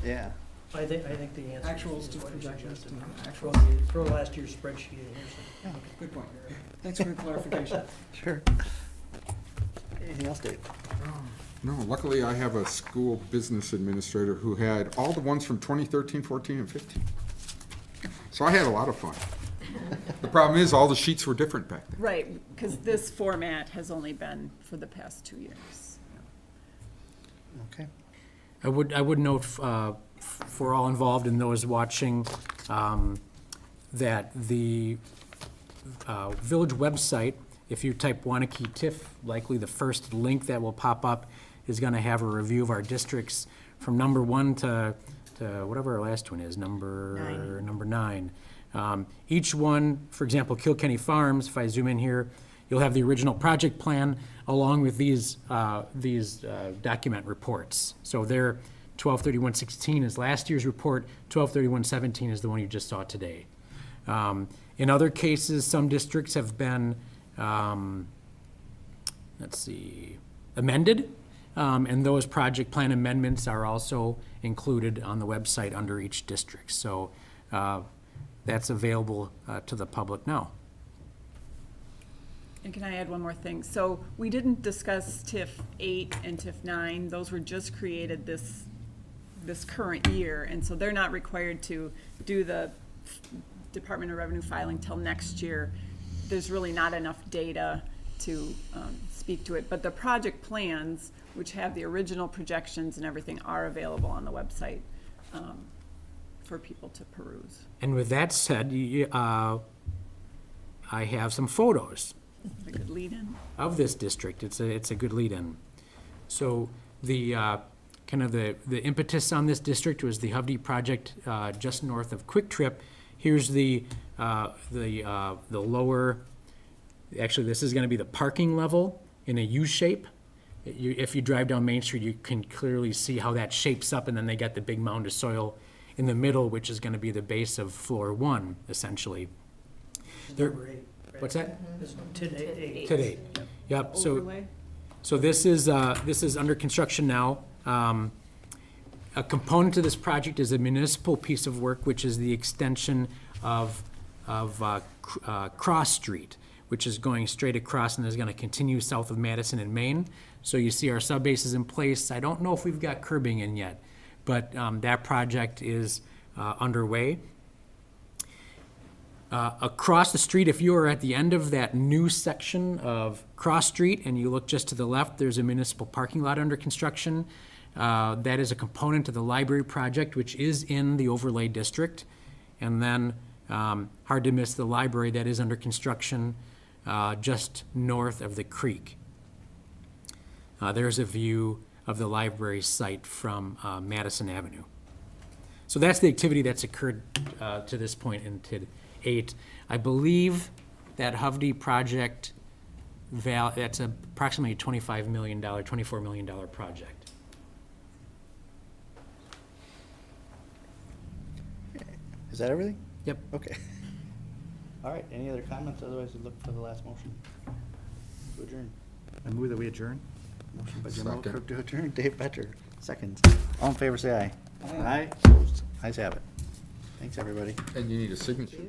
Yeah. I think the answer Actuals is to what you projections suggested. to Throw actuals. throw last year's spreadsheet in here. Good point. Thanks for the clarification. Sure. Anything else, Dave? No, luckily I have a school business administrator who had all the ones from 2013, 14, and 15. So I had a lot of fun. The problem is, all the sheets were different back then. Right, because this format has only been for the past 2 years. Okay. I would note for all involved and those watching that the village website, if you type Wanakee TIF, likely the first link that will pop up is going to have a review of our districts from number 1 to whatever our last one is, number 9. Each one, for example, Kilkenny Farms, if I zoom in here, you'll have the original project plan along with these document reports. So their 12/31/16 is last year's report, 12/31/17 is the one you just saw today. In other cases, some districts have been, amended, and those project plan amendments are also included on the website under each district. So that's available to the public now. And can I add one more thing? So we didn't discuss TIF 8 and TIF 9. Those were just created this current year, and so they're not required to do the Department of Revenue filing till next year. There's really not enough data to speak to it, but the project plans, which have the original projections and everything, are available on the website for people to peruse. And with that said, I have some photos A good lead-in. of this district. It's a good lead-in. So the kind of the impetus on this district was the Hovde project just north of Quick Trip. Here's the lower. Actually, this is going to be the parking level in a U shape. If you drive down Main Street, you can clearly see how that shapes up, and then they got the big mound of soil in the middle, which is going to be the base of floor 1, essentially. There- Number 8. right? What's that? This one, TID 8. Today. Yep. So. Overlay. So this is under construction now. A component of this project is a municipal piece of work, which is the extension of Cross Street, which is going straight across and is going to continue south of Madison and Main. So you see our subbase is in place. I don't know if we've got curbing in yet, but that project is underway. Across the street, if you are at the end of that new section of Cross Street and you look just to the left, there's a municipal parking lot under construction. That is a component of the library project, which is in the overlay district. And then, hard to miss, the library that is under construction just north of the creek. There's a view of the library site from Madison Avenue. So that's the activity that's occurred to this point in TID 8. I believe that Hovde project, that's approximately a $25 million, $24 million project. Is that everything? Yep. Okay. All right, any other comments? Otherwise, we look for the last motion. To adjourn. I move that we adjourn. Motion by Jim Second. Oakrip to adjourn, Dave Better, seconds. All in favor, say aye. Aye. Opposed? Ayes have it. Thanks, everybody. And you need a signature.